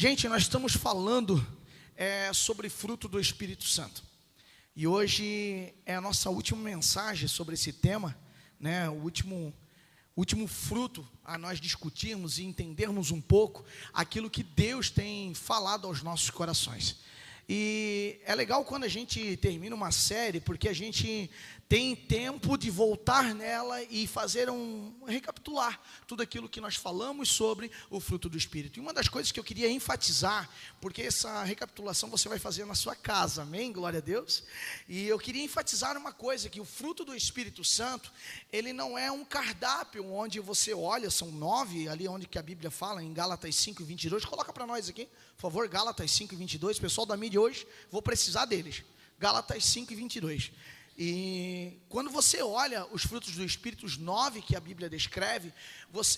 Gente, nós estamos falando sobre fruto do Espírito Santo. E hoje é a nossa última mensagem sobre esse tema, né? O último fruto a nós discutirmos e entendermos um pouco aquilo que Deus tem falado aos nossos corações. E é legal quando a gente termina uma série, porque a gente tem tempo de voltar nela e fazer recapitular tudo aquilo que nós falamos sobre o fruto do Espírito. E uma das coisas que eu queria enfatizar, porque essa recapitulação você vai fazer na sua casa, amém? Glória a Deus. E eu queria enfatizar uma coisa, que o fruto do Espírito Santo, ele não é um cardápio onde você olha, são 9, ali onde que a Bíblia fala, em Gálatas 5:22, coloca para nós aqui, por favor, Gálatas 5:22, pessoal da mídia hoje, vou precisar deles, Gálatas 5:22. E quando você olha os frutos do Espírito, os 9 que a Bíblia descreve,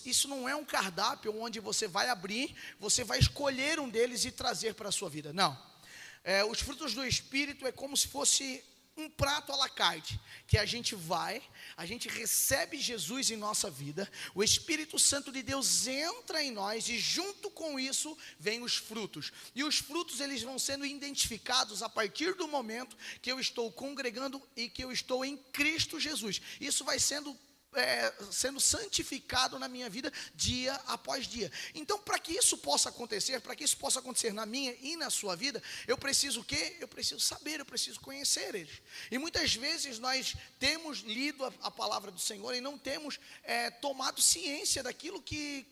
isso não é um cardápio onde você vai abrir, você vai escolher um deles e trazer para a sua vida, não. Os frutos do Espírito é como se fosse um prato à la carte, que a gente recebe Jesus em nossa vida, o Espírito Santo de Deus entra em nós e junto com isso vem os frutos, e os frutos eles vão sendo identificados a partir do momento que eu estou congregando e que eu estou em Cristo Jesus. Isso vai sendo santificado na minha vida dia após dia. Então, para que isso possa acontecer, na minha e na sua vida, eu preciso o quê? Eu preciso saber, eu preciso conhecer eles. E muitas vezes nós temos lido a palavra do Senhor e não temos tomado ciência daquilo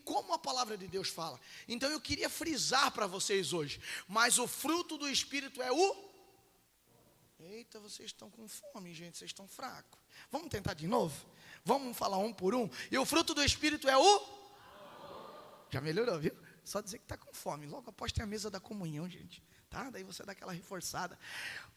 como a palavra de Deus fala. Então eu queria frisar para vocês hoje, mas o fruto do Espírito é Eita, vocês estão com fome, gente, vocês estão fracos. Vamos tentar de novo? Vamos falar um por um? E o fruto do Espírito é Já melhorou, viu? Só dizer que está com fome. Logo após tem a mesa da comunhão, gente. Tá? Daí você dá aquela reforçada.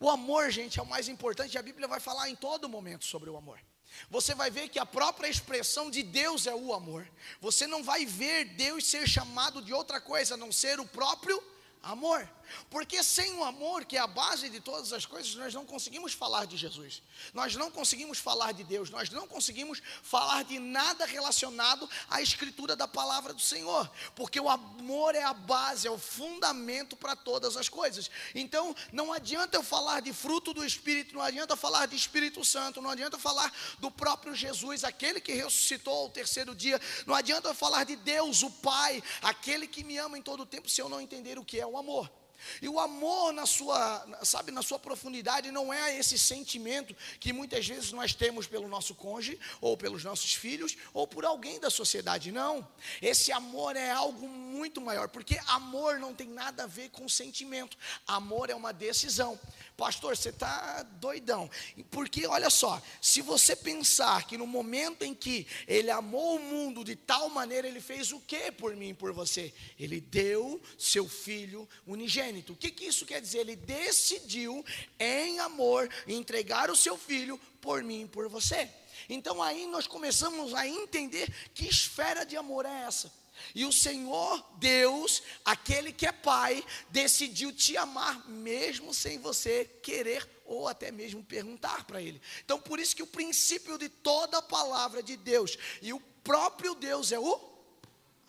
O amor, gente, é o mais importante. A Bíblia vai falar em todo momento sobre o amor. Você vai ver que a própria expressão de Deus é o amor. Você não vai ver Deus ser chamado de outra coisa a não ser o próprio amor. Porque sem o amor, que é a base de todas as coisas, nós não conseguimos falar de Jesus, nós não conseguimos falar de Deus, nós não conseguimos falar de nada relacionado à escritura da palavra do Senhor, porque o amor é a base, é o fundamento para todas as coisas. Então não adianta eu falar de fruto do Espírito, não adianta falar de Espírito Santo, não adianta falar do próprio Jesus, aquele que ressuscitou ao terceiro dia, não adianta eu falar de Deus, o Pai, aquele que me ama em todo o tempo, se eu não entender o que é o amor. E o amor na sua profundidade não é esse sentimento que muitas vezes nós temos pelo nosso cônjuge, ou pelos nossos filhos, ou por alguém da sociedade, não. Esse amor é algo muito maior, porque amor não tem nada a ver com sentimento, amor é uma decisão. Pastor, você está doidão, porque olha só, se você pensar que no momento em que Ele amou o mundo de tal maneira, Ele fez o que por mim e por você? Ele deu seu Filho unigênito. O que isso quer dizer? Ele decidiu em amor entregar o seu Filho por mim e por você. Então aí nós começamos a entender que esfera de amor é essa. E o Senhor Deus, aquele que é Pai, decidiu te amar mesmo sem você querer ou até mesmo perguntar para Ele. Então por isso que o princípio de toda a palavra de Deus e o próprio Deus é o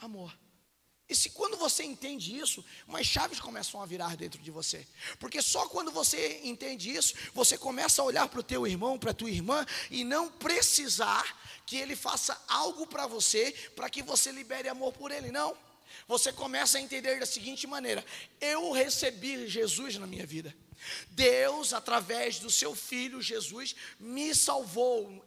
amor. E se quando você entende isso, umas chaves começam a virar dentro de você. Porque só quando você entende isso, você começa a olhar para o teu irmão, para a tua irmã, e não precisar que ele faça algo para você, para que você libere amor por ele, não. Você começa a entender da seguinte maneira: eu recebi Jesus na minha vida. Deus, através do seu Filho Jesus, me salvou,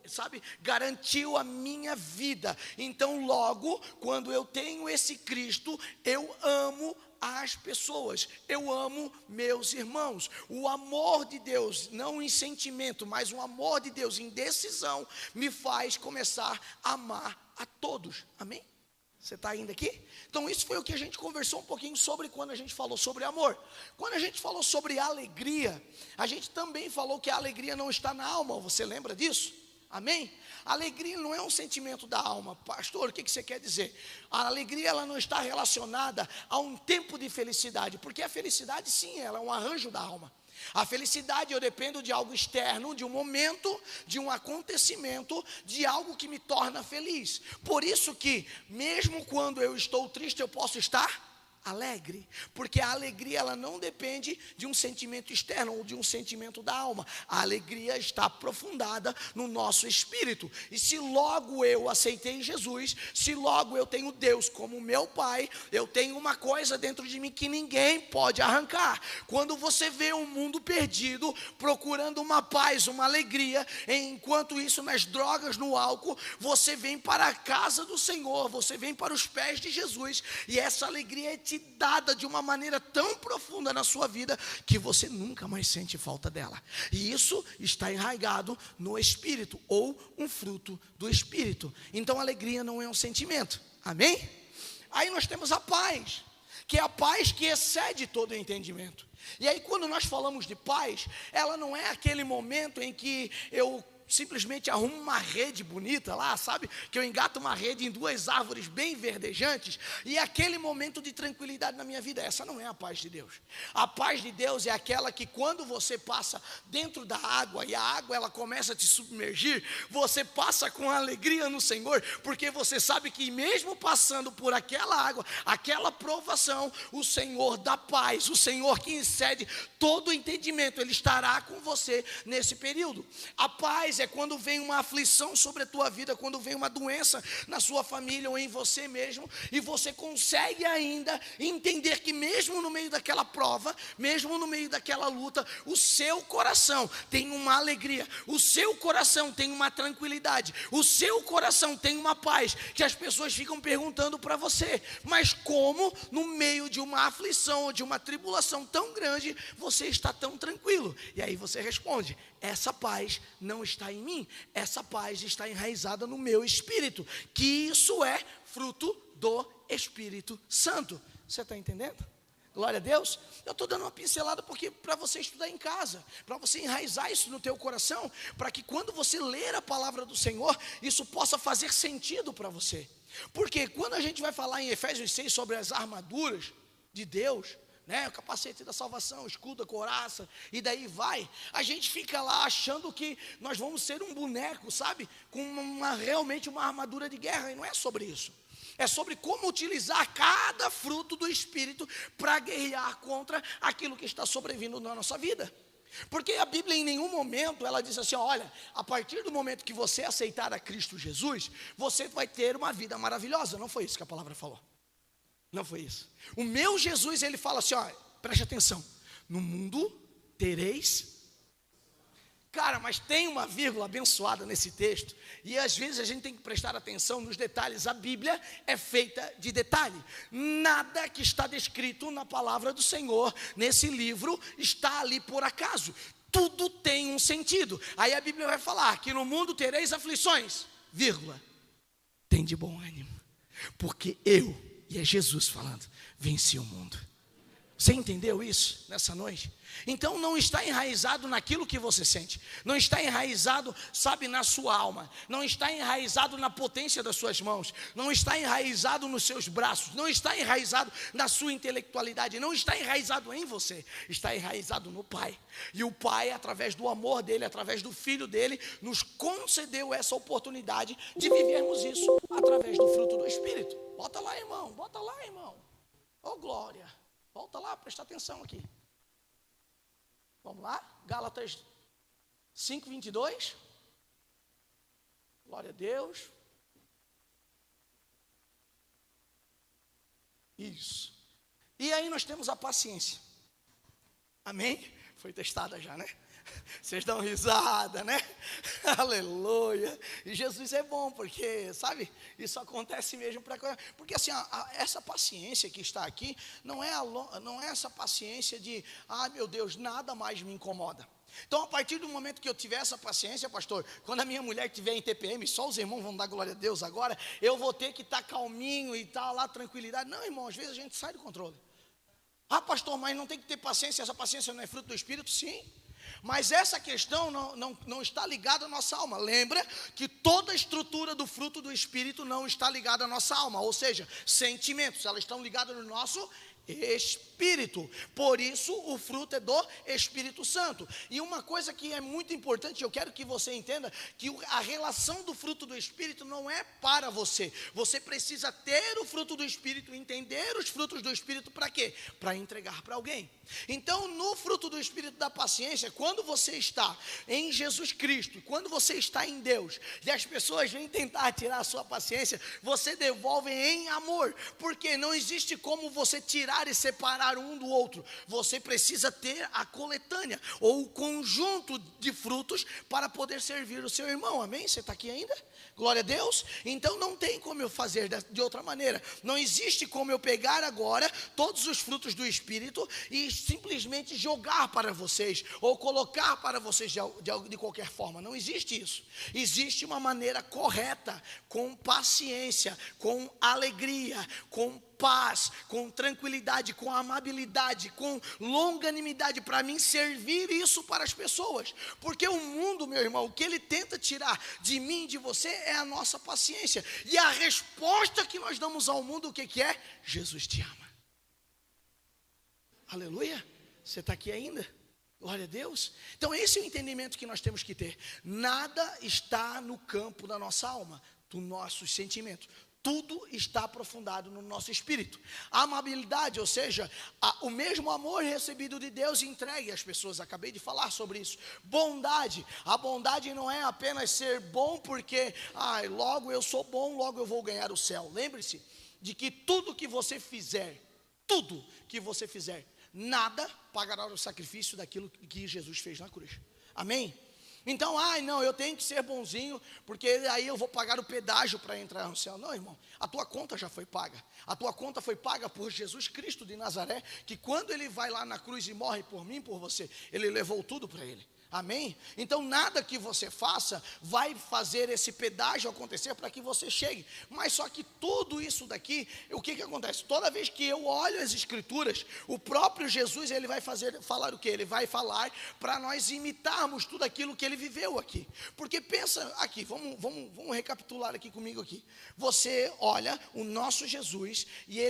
garantiu a minha vida. Então logo, quando eu tenho esse Cristo, eu amo as pessoas, eu amo meus irmãos. O amor de Deus, não em sentimento, mas o amor de Deus em decisão, me faz começar a amar a todos, amém? Você está ainda aqui? Então isso foi o que a gente conversou um pouquinho sobre quando a gente falou sobre amor. Quando a gente falou sobre alegria, a gente também falou que a alegria não está na alma. Você lembra disso? Amém? A alegria não é um sentimento da alma. Pastor, o que você quer dizer? A alegria ela não está relacionada a um tempo de felicidade, porque a felicidade sim, ela é um arranjo da alma. A felicidade, eu dependo de algo externo, de um momento, de um acontecimento, de algo que me torna feliz. Por isso que, mesmo quando eu estou triste, eu posso estar alegre, porque a alegria ela não depende de um sentimento externo ou de um sentimento da alma. A alegria está aprofundada no nosso espírito. E se logo eu aceitei Jesus, se logo eu tenho Deus como meu Pai, eu tenho uma coisa dentro de mim que ninguém pode arrancar. Quando você vê um mundo perdido, procurando uma paz, uma alegria, enquanto isso nas drogas, no álcool, você vem para a casa do Senhor, você vem para os pés de Jesus, e essa alegria é te dada de uma maneira tão profunda na sua vida, que você nunca mais sente falta dela. E isso está enraizado no Espírito, ou um fruto do Espírito. Então a alegria não é um sentimento, amém? Aí nós temos a paz, que é a paz que excede todo o entendimento. E aí quando nós falamos de paz, ela não é aquele momento em que eu simplesmente arrumo uma rede bonita lá, sabe? Que eu engato uma rede em duas árvores bem verdejantes, e aquele momento de tranquilidade na minha vida. Essa não é a paz de Deus. A paz de Deus é aquela que quando você passa dentro da água, e a água ela começa a te submergir, você passa com alegria no Senhor, porque você sabe que mesmo passando por aquela água, aquela provação, o Senhor dá paz, o Senhor que excede todo o entendimento, Ele estará com você nesse período. A paz é quando vem uma aflição sobre a tua vida, quando vem uma doença na sua família ou em você mesmo, e você consegue ainda entender que mesmo no meio daquela prova, mesmo no meio daquela luta, o seu coração tem uma alegria, o seu coração tem uma tranquilidade, o seu coração tem uma paz, que as pessoas ficam perguntando para você, mas como no meio de uma aflição ou de uma tribulação tão grande, você está tão tranquilo? E aí você responde: essa paz não está em mim, essa paz está enraizada no meu espírito, que isso é fruto do Espírito Santo. Você está entendendo? Glória a Deus. Eu estou dando uma pincelada porque para você estudar em casa, para você enraizar isso no teu coração, para que quando você ler a palavra do Senhor, isso possa fazer sentido para você. Porque quando a gente vai falar em Efésios 6 sobre as armaduras de Deus, né, o capacete da salvação, escudo, a couraça, e daí vai, a gente fica lá achando que nós vamos ser um boneco, sabe, com realmente uma armadura de guerra, e não é sobre isso. É sobre como utilizar cada fruto do Espírito para guerrear contra aquilo que está sobrevindo na nossa vida. Porque a Bíblia em nenhum momento ela diz assim: olha, a partir do momento que você aceitar a Cristo Jesus, você vai ter uma vida maravilhosa. Não foi isso que a palavra falou. Não foi isso. O meu Jesus, ele fala assim, ó, preste atenção: no mundo tereis. Cara, mas tem uma vírgula abençoada nesse texto, e às vezes a gente tem que prestar atenção nos detalhes. A Bíblia é feita de detalhe. Nada que está descrito na palavra do Senhor, nesse livro, está ali por acaso. Tudo tem um sentido. Aí a Bíblia vai falar que no mundo tereis aflições, vírgula, tem de bom ânimo, porque eu, e é Jesus falando, venci o mundo. Você entendeu isso nessa noite? Então não está enraizado naquilo que você sente, não está enraizado, sabe, na sua alma, não está enraizado na potência das suas mãos, não está enraizado nos seus braços, não está enraizado na sua intelectualidade, não está enraizado em você, está enraizado no Pai. E o Pai, através do amor dele, através do Filho dele, nos concedeu essa oportunidade de vivermos isso através do fruto do Espírito. Bota lá, irmão, bota lá, irmão. Oh, glória. Volta lá, presta atenção aqui. Vamos lá, Gálatas 5:22. Glória a Deus. Isso. E aí nós temos a paciência. Amém? Foi testada já, né? Vocês dão risada, né? Aleluia. E Jesus é bom, porque, sabe, isso acontece mesmo porque assim, essa paciência que está aqui não é essa paciência de, meu Deus, nada mais me incomoda. Então, a partir do momento que eu tiver essa paciência, pastor, quando a minha mulher estiver em TPM, só os irmãos vão dar glória a Deus agora, eu vou ter que estar calminho e estar lá, tranquilidade. Não, irmão, às vezes a gente sai do controle. Pastor, mas não tem que ter paciência, essa paciência não é fruto do Espírito? Sim. Mas essa questão não está ligada à nossa alma. Lembra que toda a estrutura do fruto do Espírito não está ligada à nossa alma. Ou seja, sentimentos, elas estão ligadas no nosso Espírito. Por isso o fruto é do Espírito Santo. E uma coisa que é muito importante, eu quero que você entenda, que a relação do fruto do Espírito não é para você. Você precisa ter o fruto do Espírito, entender os frutos do Espírito, para quê? Para entregar para alguém. Então, no fruto do Espírito da paciência, quando você está em Jesus Cristo, quando você está em Deus, e as pessoas vêm tentar tirar a sua paciência, você devolve em amor, porque não existe como você tirar e separar um do outro. Você precisa ter a coletânea, ou o conjunto de frutos, para poder servir o seu irmão, amém? Você está aqui ainda? Glória a Deus. Então não tem como eu fazer de outra maneira. Não existe como eu pegar agora todos os frutos do Espírito e simplesmente jogar para vocês, ou colocar para vocês de qualquer forma. Não existe isso. Existe uma maneira correta, com paciência, com alegria, com paz, com tranquilidade, com amabilidade, com longanimidade, para mim servir isso para as pessoas. Porque o mundo, meu irmão, o que ele tenta tirar de mim e de você é a nossa paciência. E a resposta que nós damos ao mundo, o que é? Jesus te ama. Aleluia. Você está aqui ainda? Glória a Deus. Então esse é o entendimento que nós temos que ter. Nada está no campo da nossa alma, do nosso sentimento. Tudo está aprofundado no nosso espírito. A amabilidade, ou seja, o mesmo amor recebido de Deus entregue às pessoas. Acabei de falar sobre isso. Bondade. A bondade não é apenas ser bom porque, logo eu sou bom, logo eu vou ganhar o céu. Lembre-se de que tudo que você fizer, nada pagará o sacrifício daquilo que Jesus fez na cruz. Amém? Então, não, eu tenho que ser bonzinho, porque aí eu vou pagar o pedágio para entrar no céu. Não, irmão, a tua conta já foi paga. A tua conta foi paga por Jesus Cristo de Nazaré, que quando ele vai lá na cruz e morre por mim, por você, ele levou tudo para ele. Amém? Então nada que você faça vai fazer esse pedágio acontecer para que você chegue. Mas só que tudo isso daqui, o que acontece? Toda vez que eu olho as escrituras, o próprio Jesus, ele vai falar o quê? Ele vai falar para nós imitarmos tudo aquilo que ele viveu aqui. Porque pensa aqui, vamos recapitular aqui comigo aqui. Você olha o nosso Jesus e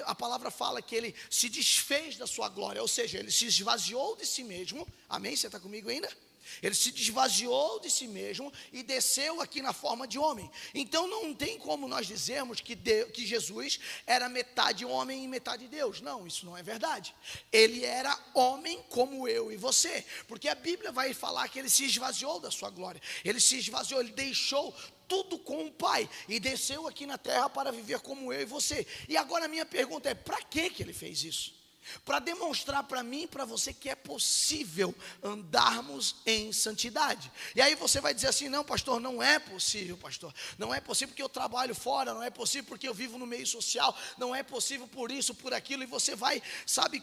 a palavra fala que ele se desfez da sua glória, ou seja, ele se esvaziou de si mesmo. Amém? Você está comigo ainda? Ele se esvaziou de si mesmo e desceu aqui na forma de homem. Então não tem como nós dizermos que Jesus era metade homem e metade Deus. Não, isso não é verdade. Ele era homem como eu e você, porque a Bíblia vai falar que ele se esvaziou da sua glória. Ele se esvaziou, ele deixou tudo com o Pai e desceu aqui na terra para viver como eu e você. E agora a minha pergunta é: para que ele fez isso? Para demonstrar para mim e para você que é possível andarmos em santidade. E aí você vai dizer assim: não, pastor, não é possível, pastor. Não é possível porque eu trabalho fora, não é possível porque eu vivo no meio social, não é possível por isso, por aquilo. E você vai,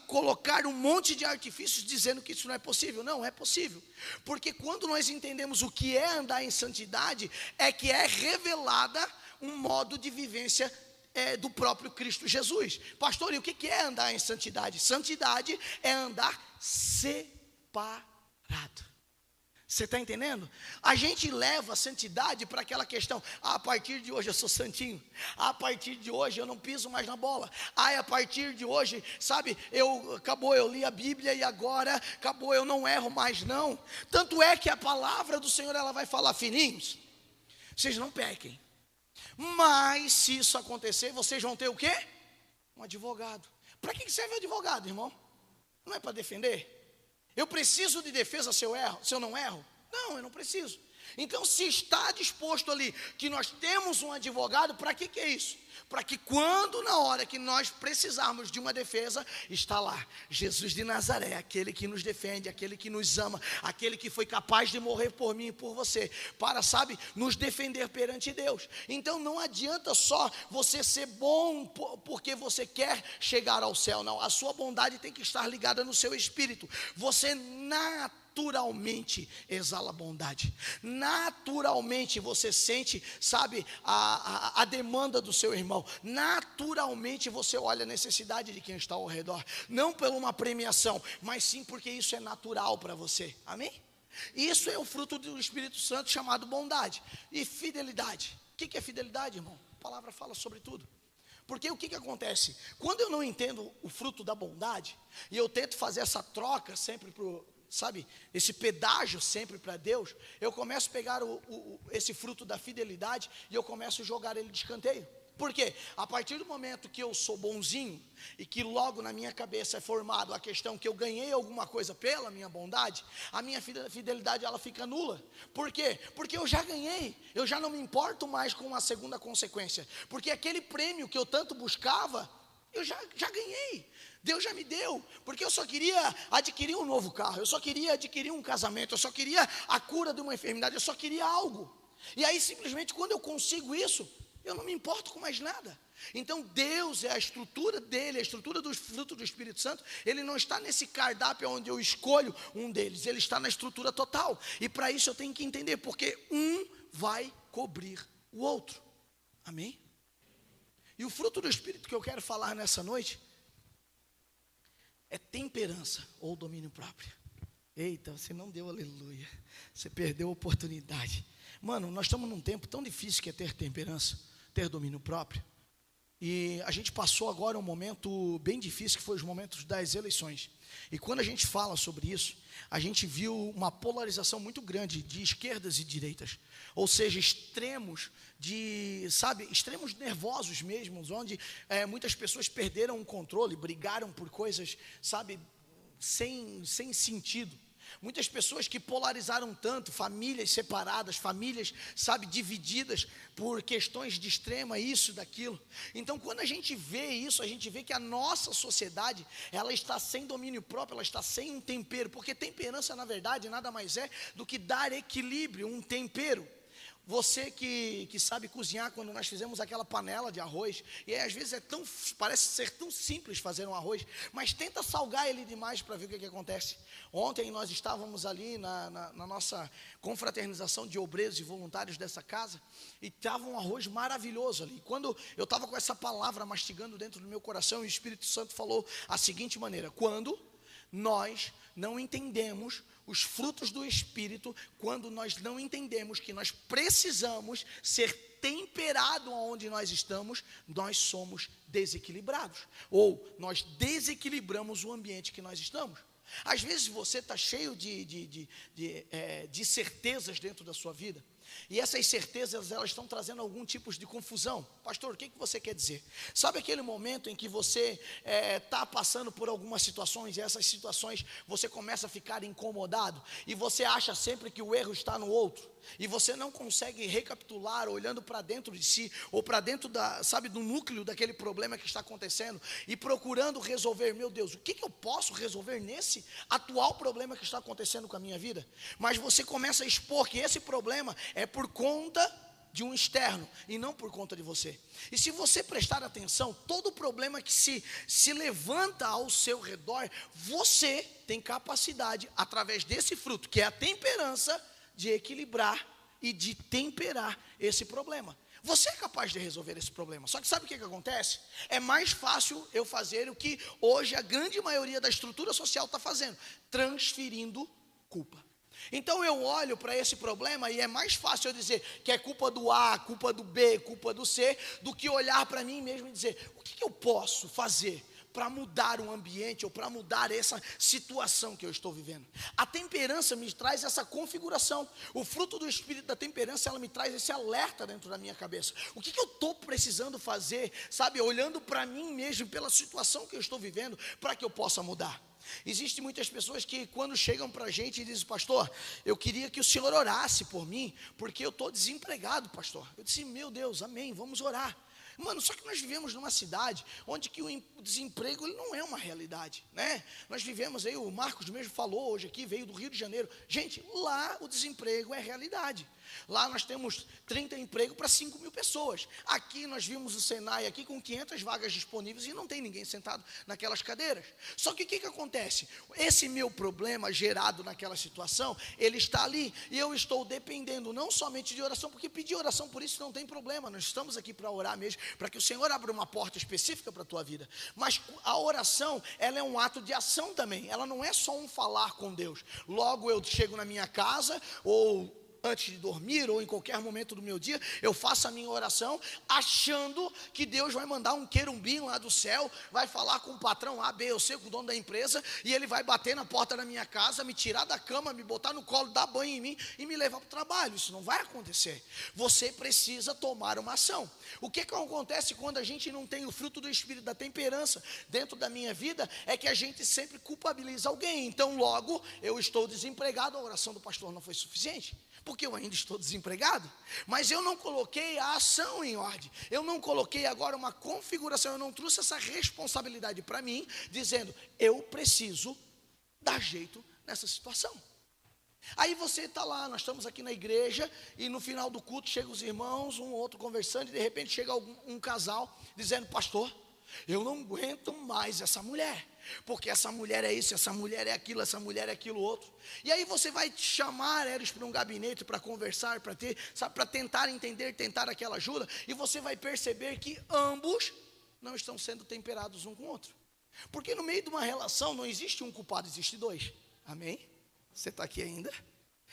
colocar um monte de artifícios dizendo que isso não é possível. Não, é possível. Porque quando nós entendemos o que é andar em santidade, é que é revelada um modo de vivência do próprio Cristo Jesus. Pastor, e o que é andar em santidade? Santidade é andar separado. Você está entendendo? A gente leva a santidade para aquela questão: a partir de hoje eu sou santinho, a partir de hoje eu não piso mais na bola, a partir de hoje, acabou, eu li a Bíblia e agora acabou, eu não erro mais. Não. Tanto é que a palavra do Senhor, ela vai falar: filhinhos, vocês não pequem. Mas se isso acontecer, vocês vão ter o quê? Um advogado. Para que serve o advogado, irmão? Não é para defender? Eu preciso de defesa se eu não erro? Não, eu não preciso. Então, se está disposto ali que nós temos um advogado, para que é isso? Para que na hora que nós precisarmos de uma defesa, está lá Jesus de Nazaré, aquele que nos defende, aquele que nos ama, aquele que foi capaz de morrer por mim e por você, para, nos defender perante Deus. Então não adianta só você ser bom porque você quer chegar ao céu, não. A sua bondade tem que estar ligada no seu espírito. Você naturalmente exala bondade. Naturalmente você sente, a demanda do seu irmão. Naturalmente você olha a necessidade de quem está ao redor. Não por uma premiação, mas sim porque isso é natural para você. Amém? Isso é o fruto do Espírito Santo, chamado bondade. E fidelidade. O que é fidelidade, irmão? A palavra fala sobre tudo. Porque o que acontece? Quando eu não entendo o fruto da bondade, e eu tento fazer essa troca sempre sabe, esse pedágio sempre para Deus, eu começo a pegar esse fruto da fidelidade e eu começo a jogar ele de escanteio. Por quê? A partir do momento que eu sou bonzinho e que logo na minha cabeça é formado a questão que eu ganhei alguma coisa pela minha bondade, a minha fidelidade ela fica nula. Por quê? Porque eu já ganhei, eu já não me importo mais com a segunda consequência, porque aquele prêmio que eu tanto buscava, eu já ganhei, Deus já me deu, porque eu só queria adquirir um novo carro, eu só queria adquirir um casamento, eu só queria a cura de uma enfermidade, eu só queria algo. E aí simplesmente quando eu consigo isso, eu não me importo com mais nada. Então Deus é a estrutura dele, a estrutura do fruto do Espírito Santo. Ele não está nesse cardápio onde eu escolho um deles, ele está na estrutura total. E para isso eu tenho que entender, porque um vai cobrir o outro. Amém? E o fruto do Espírito que eu quero falar nessa noite é temperança ou domínio próprio. Eita, você não deu aleluia, você perdeu a oportunidade. Mano, nós estamos num tempo tão difícil que é ter temperança, ter domínio próprio. E a gente passou agora um momento bem difícil, que foi os momentos das eleições. E quando a gente fala sobre isso, a gente viu uma polarização muito grande de esquerdas e direitas. Ou seja, extremos extremos nervosos mesmo, onde muitas pessoas perderam o controle, brigaram por coisas, sem sentido. Muitas pessoas que polarizaram tanto, famílias separadas, famílias, divididas por questões de extrema, isso, daquilo. Então, quando a gente vê isso, a gente vê que a nossa sociedade, ela está sem domínio próprio, ela está sem um tempero, porque temperança, na verdade, nada mais é do que dar equilíbrio, um tempero. Você que sabe cozinhar, quando nós fizemos aquela panela de arroz, e aí, às vezes parece ser tão simples fazer um arroz, mas tenta salgar ele demais para ver o que acontece. Ontem nós estávamos ali na nossa confraternização de obreiros e voluntários dessa casa, e estava um arroz maravilhoso ali. Quando eu estava com essa palavra mastigando dentro do meu coração, o Espírito Santo falou a seguinte maneira: quando nós não entendemos os frutos do Espírito, quando nós não entendemos que nós precisamos ser temperado aonde nós estamos, nós somos desequilibrados, ou nós desequilibramos o ambiente que nós estamos. Às vezes você está cheio de certezas dentro da sua vida, e essas certezas, elas estão trazendo algum tipo de confusão. Pastor, o que você quer dizer? Sabe aquele momento em que você está passando por algumas situações, e essas situações você começa a ficar incomodado, e você acha sempre que o erro está no outro, e você não consegue recapitular, olhando para dentro de si, ou para dentro do núcleo daquele problema que está acontecendo, e procurando resolver. Meu Deus, o que eu posso resolver nesse atual problema que está acontecendo com a minha vida? Mas você começa a expor que esse problema é por conta de um externo e não por conta de você. E se você prestar atenção, todo problema que se levanta ao seu redor, você tem capacidade, através desse fruto, que é a temperança, de equilibrar e de temperar esse problema. Você é capaz de resolver esse problema. Só que sabe o que acontece? É mais fácil eu fazer o que hoje a grande maioria da estrutura social está fazendo: transferindo culpa. Então eu olho para esse problema e é mais fácil eu dizer que é culpa do A, culpa do B, culpa do C, do que olhar para mim mesmo e dizer: o que eu posso fazer para mudar o ambiente, ou para mudar essa situação que eu estou vivendo? A temperança me traz essa configuração. O fruto do Espírito da temperança, ela me traz esse alerta dentro da minha cabeça. O que eu estou precisando fazer, olhando para mim mesmo, pela situação que eu estou vivendo, para que eu possa mudar. Existem muitas pessoas que, quando chegam para a gente e dizem: pastor, eu queria que o senhor orasse por mim, porque eu estou desempregado, pastor. Eu disse: meu Deus, amém, vamos orar. Mano, só que nós vivemos numa cidade onde que o desemprego, ele não é uma realidade, né? Nós vivemos aí, o Marcos mesmo falou hoje aqui, veio do Rio de Janeiro. Gente, lá o desemprego é realidade. Lá nós temos 30 empregos para 5 mil pessoas. Aqui nós vimos o Senai aqui com 500 vagas disponíveis e não tem ninguém sentado naquelas cadeiras. Só que o que acontece? Esse meu problema gerado naquela situação, ele está ali, e eu estou dependendo não somente de oração, porque pedir oração por isso não tem problema. Nós estamos aqui para orar mesmo, para que o Senhor abra uma porta específica para a tua vida. Mas a oração, ela é um ato de ação também. Ela não é só um falar com Deus. Logo eu chego na minha casa, ou antes de dormir ou em qualquer momento do meu dia, eu faço a minha oração achando que Deus vai mandar um querubim lá do céu, vai falar com o patrão A, B ou C, com o dono da empresa, e ele vai bater na porta da minha casa, me tirar da cama, me botar no colo, dar banho em mim e me levar para o trabalho. Isso não vai acontecer. Você precisa tomar uma ação. O que acontece quando a gente não tem o fruto do Espírito da temperança dentro da minha vida? É que a gente sempre culpabiliza alguém. Então logo eu estou desempregado, a oração do pastor não foi suficiente, porque eu ainda estou desempregado, mas eu não coloquei a ação em ordem, eu não coloquei agora uma configuração, eu não trouxe essa responsabilidade para mim, dizendo, eu preciso dar jeito nessa situação. Aí você está lá, nós estamos aqui na igreja, e no final do culto chegam os irmãos, um ou outro conversando, e de repente chega um casal, dizendo, pastor, eu não aguento mais essa mulher, porque essa mulher é isso, essa mulher é aquilo outro. E aí você vai chamar eles para um gabinete para conversar, para tentar entender, tentar aquela ajuda, e você vai perceber que ambos não estão sendo temperados um com o outro. Porque no meio de uma relação não existe um culpado, existe dois. Amém? Você está aqui ainda?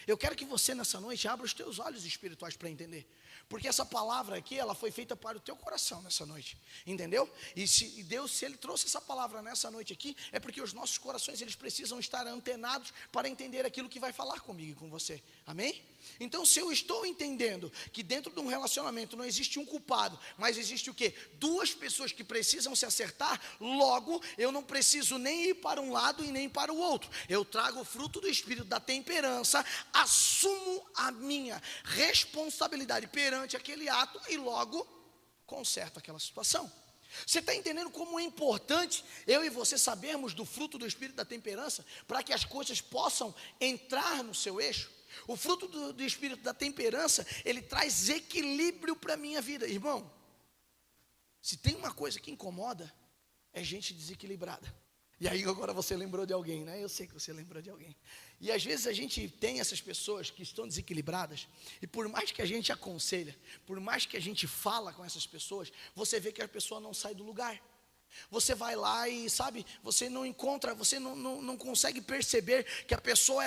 Eu quero que você nessa noite abra os teus olhos espirituais para entender. Porque essa palavra aqui, ela foi feita para o teu coração nessa noite, entendeu? E Deus, se Ele trouxe essa palavra nessa noite aqui, é porque os nossos corações, eles precisam estar antenados para entender aquilo que vai falar comigo e com você, amém? Então, se eu estou entendendo que dentro de um relacionamento não existe um culpado, mas existe o quê? Duas pessoas que precisam se acertar, logo, eu não preciso nem ir para um lado e nem para o outro. Eu trago o fruto do Espírito da temperança, assumo a minha responsabilidade perante aquele ato e logo conserto aquela situação. Você está entendendo como é importante eu e você sabermos do fruto do Espírito da temperança para que as coisas possam entrar no seu eixo? O fruto do Espírito da temperança, ele traz equilíbrio para a minha vida. Irmão, se tem uma coisa que incomoda, é gente desequilibrada. E aí agora você lembrou de alguém, né? Eu sei que você lembrou de alguém. E às vezes a gente tem essas pessoas que estão desequilibradas, e por mais que a gente aconselha, por mais que a gente fala com essas pessoas, você vê que a pessoa não sai do lugar. Você vai lá e, sabe, você não encontra, você não consegue perceber que a pessoa,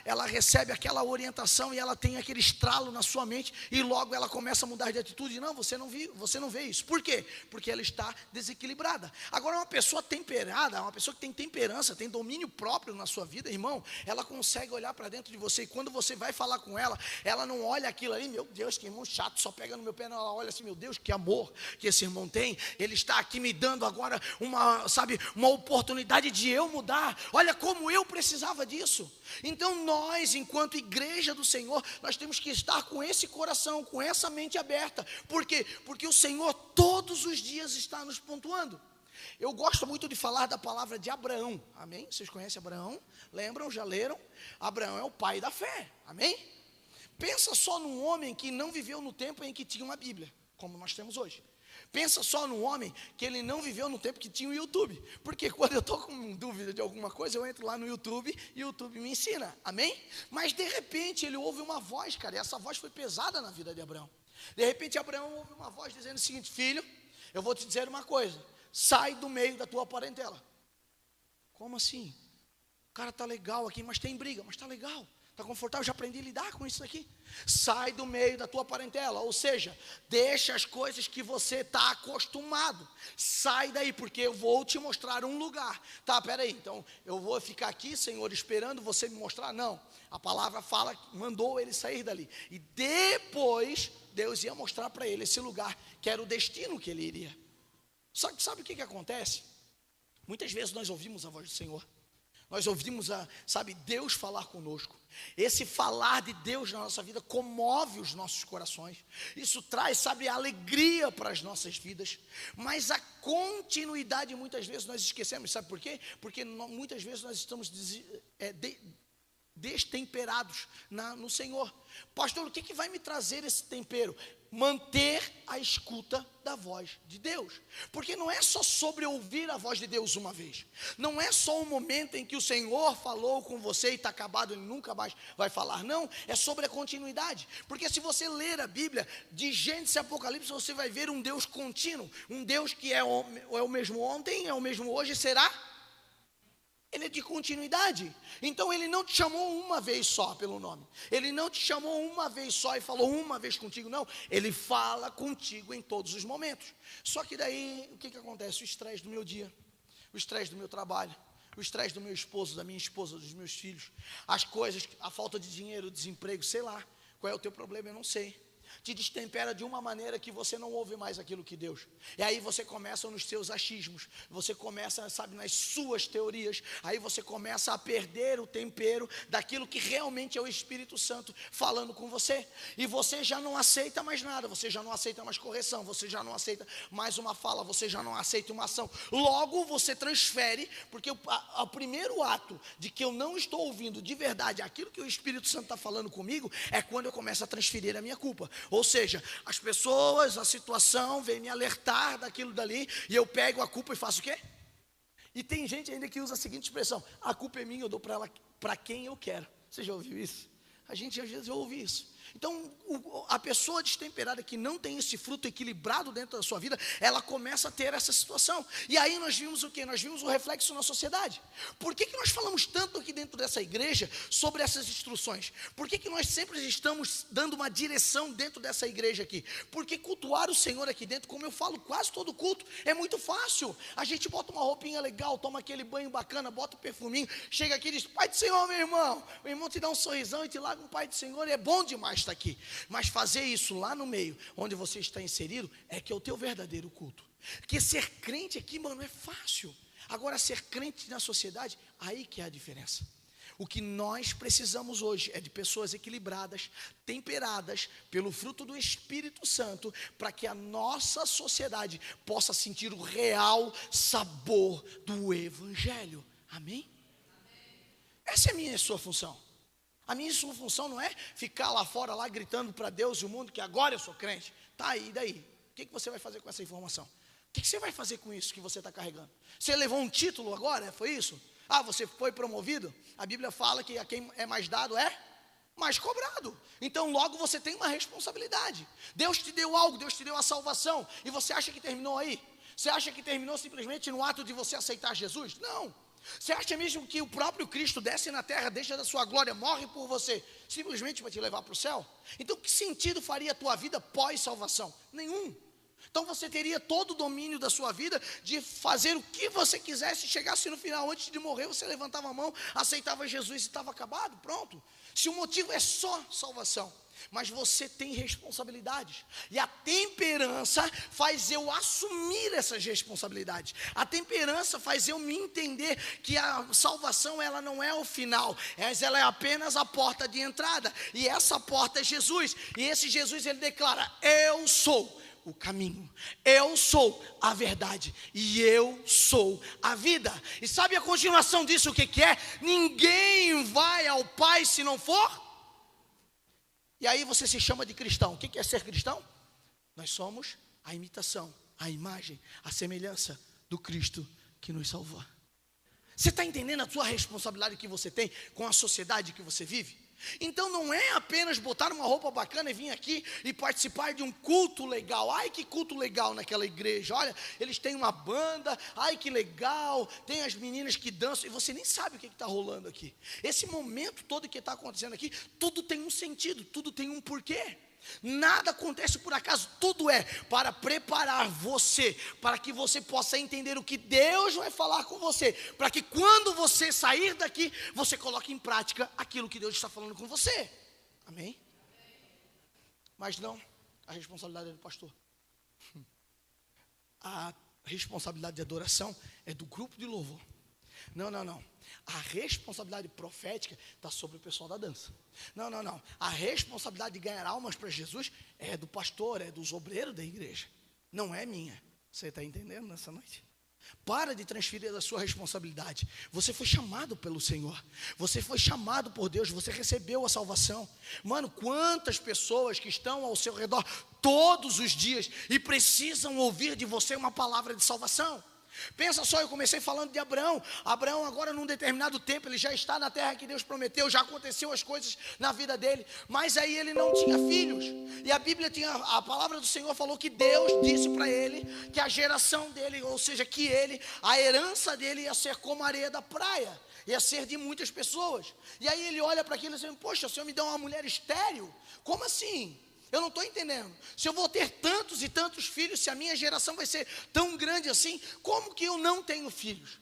ela recebe aquela orientação e ela tem aquele estralo na sua mente e logo ela começa a mudar de atitude. Não, você não vê isso. Por quê? Porque ela está desequilibrada. Agora, uma pessoa temperada, uma pessoa que tem temperança, tem domínio próprio na sua vida, irmão, ela consegue olhar para dentro de você e quando você vai falar com ela, ela não olha aquilo ali, meu Deus, que irmão chato, só pega no meu pé, não, ela olha assim, meu Deus, que amor que esse irmão tem, ele está aqui me dando agora uma oportunidade de eu mudar. Olha como eu precisava disso. Então nós, enquanto igreja do Senhor, nós temos que estar com esse coração, com essa mente aberta. Por quê? Porque o Senhor todos os dias está nos pontuando. Eu gosto muito de falar da palavra de Abraão, amém? Vocês conhecem Abraão? Lembram? Já leram? Abraão é o pai da fé, amém? Pensa só num homem que não viveu no tempo em que tinha uma Bíblia, como nós temos hoje. Pensa só num homem que ele não viveu no tempo que tinha o YouTube. Porque quando eu estou com dúvida de alguma coisa, eu entro lá no YouTube e o YouTube me ensina, amém? Mas de repente ele ouve uma voz, cara, e essa voz foi pesada na vida de Abraão. De repente Abraão ouve uma voz dizendo o seguinte: filho, eu vou te dizer uma coisa, sai do meio da tua parentela. Como assim? O cara está legal aqui, mas tem briga, mas está legal. Está confortável, já aprendi a lidar com isso aqui. Sai do meio da tua parentela, ou seja, deixa as coisas que você está acostumado. Sai daí, porque eu vou te mostrar um lugar. Tá, peraí, então eu vou ficar aqui, Senhor, esperando você me mostrar? Não, a palavra fala, mandou ele sair dali. E depois, Deus ia mostrar para ele esse lugar, que era o destino que ele iria. Só que sabe o que acontece? Muitas vezes nós ouvimos a voz do Senhor. Nós ouvimos, Deus falar conosco. Esse falar de Deus na nossa vida comove os nossos corações. Isso traz, alegria para as nossas vidas. Mas a continuidade muitas vezes nós esquecemos. Sabe por quê? Porque muitas vezes nós estamos destemperados no Senhor. Pastor, o que vai me trazer esse tempero? Manter a escuta da voz de Deus. Porque não é só sobre ouvir a voz de Deus uma vez. Não é só um momento em que o Senhor falou com você e está acabado, Ele nunca mais vai falar. Não, é sobre a continuidade. Porque se você ler a Bíblia, de Gênesis a Apocalipse, você vai ver um Deus contínuo. Um Deus que é o mesmo ontem, é o mesmo hoje, será? Ele é de continuidade. Então ele não te chamou uma vez só pelo nome. Ele não te chamou uma vez só e falou uma vez contigo, não. Ele fala contigo em todos os momentos. Só que daí, o que acontece? O estresse do meu dia, o estresse do meu trabalho, o estresse do meu esposo, da minha esposa, dos meus filhos, as coisas, a falta de dinheiro, o desemprego, sei lá. Qual é o teu problema? Eu não sei. Te destempera de uma maneira que você não ouve mais aquilo que Deus. E aí você começa nos seus achismos, você começa, sabe, nas suas teorias. Aí você começa a perder o tempero daquilo que realmente é o Espírito Santo falando com você. E você já não aceita mais nada, você já não aceita mais correção, você já não aceita mais uma fala, você já não aceita uma ação. Logo você transfere, porque o primeiro ato de que eu não estou ouvindo de verdade aquilo que o Espírito Santo está falando comigo, é quando eu começo a transferir a minha culpa. Ou seja, as pessoas, a situação vem me alertar daquilo dali, e eu pego a culpa e faço o quê? E tem gente ainda que usa a seguinte expressão: a culpa é minha, eu dou para ela, para quem eu quero. Você já ouviu isso? A gente às vezes ouve isso. Então, a pessoa destemperada que não tem esse fruto equilibrado dentro da sua vida, ela começa a ter essa situação. E aí nós vimos o quê? Nós vimos o reflexo na sociedade. Por que nós falamos tanto aqui dentro dessa igreja sobre essas instruções? Por que nós sempre estamos dando uma direção dentro dessa igreja aqui? Porque cultuar o Senhor aqui dentro, como eu falo, quase todo culto, é muito fácil. A gente bota uma roupinha legal, toma aquele banho bacana, bota o perfuminho, chega aqui e diz: Pai do Senhor, meu irmão. O irmão te dá um sorrisão e te larga um Pai do Senhor, e é bom demais estar aqui. Mas fazer isso lá no meio, onde você está inserido, é que é o teu verdadeiro culto. Porque ser crente aqui, mano, é fácil. Agora, ser crente na sociedade, aí que é a diferença. O que nós precisamos hoje é de pessoas equilibradas, temperadas pelo fruto do Espírito Santo, para que a nossa sociedade possa sentir o real sabor do Evangelho. Amém? Essa é a minha e a sua função. A minha e sua função não é ficar lá fora, lá gritando para Deus e o mundo que agora eu sou crente. Tá aí, e daí? O que você vai fazer com essa informação? O que você vai fazer com isso que você está carregando? Você levou um título agora, foi isso? Ah, você foi promovido? A Bíblia fala que a quem é mais dado é mais cobrado. Então logo você tem uma responsabilidade. Deus te deu algo, Deus te deu a salvação, e você acha que terminou aí? Você acha que terminou simplesmente no ato de você aceitar Jesus? Não. Você acha mesmo que o próprio Cristo desce na terra, deixa da sua glória, morre por você, simplesmente para te levar para o céu? Então que sentido faria a tua vida pós-salvação? Nenhum. Então você teria todo o domínio da sua vida de fazer o que você quisesse. Chegasse no final, antes de morrer, você levantava a mão, aceitava Jesus e estava acabado, pronto. Se o motivo é só salvação, mas você tem responsabilidades, e a temperança faz eu assumir essas responsabilidades. A temperança faz eu me entender que a salvação, ela não é o final, mas ela é apenas a porta de entrada, e essa porta é Jesus. E esse Jesus, ele declara: eu sou o caminho, eu sou a verdade, e eu sou a vida. E sabe a continuação disso o que é? Ninguém vai ao Pai se não for. E aí você se chama de cristão. O que é ser cristão? Nós somos a imitação, a imagem, a semelhança do Cristo que nos salvou. Você está entendendo a sua responsabilidade que você tem com a sociedade que você vive? Então não é apenas botar uma roupa bacana e vir aqui e participar de um culto legal. Ai, que culto legal naquela igreja. Olha, eles têm uma banda. Ai, que legal. Tem as meninas que dançam. E você nem sabe o que está rolando aqui. Esse momento todo que está acontecendo aqui, tudo tem um sentido, tudo tem um porquê. Nada acontece por acaso, tudo é para preparar você, para que você possa entender o que Deus vai falar com você, para que quando você sair daqui, você coloque em prática aquilo que Deus está falando com você. Amém? Mas não, a responsabilidade é do pastor. A responsabilidade de adoração é do grupo de louvor. Não. A responsabilidade profética está sobre o pessoal da dança. Não. A responsabilidade de ganhar almas para Jesus é do pastor, é dos obreiros da igreja. Não é minha. Você está entendendo nessa noite? Para de transferir a sua responsabilidade. Você foi chamado pelo Senhor. Você foi chamado por Deus. Você recebeu a salvação. Mano, quantas pessoas que estão ao seu redor todos os dias e precisam ouvir de você uma palavra de salvação. Pensa só, eu comecei falando de Abraão. Abraão agora num determinado tempo, ele já está na terra que Deus prometeu, já aconteceu as coisas na vida dele, mas aí ele não tinha filhos. E a Bíblia tinha, a palavra do Senhor falou que Deus disse para ele que a geração dele, ou seja, que ele, a herança dele ia ser como a areia da praia, ia ser de muitas pessoas. E aí ele olha para aquilo e diz, poxa, o Senhor me deu uma mulher estéril? Como assim? Eu não estou entendendo. Se eu vou ter tantos e tantos filhos, se a minha geração vai ser tão grande assim, como que eu não tenho filhos?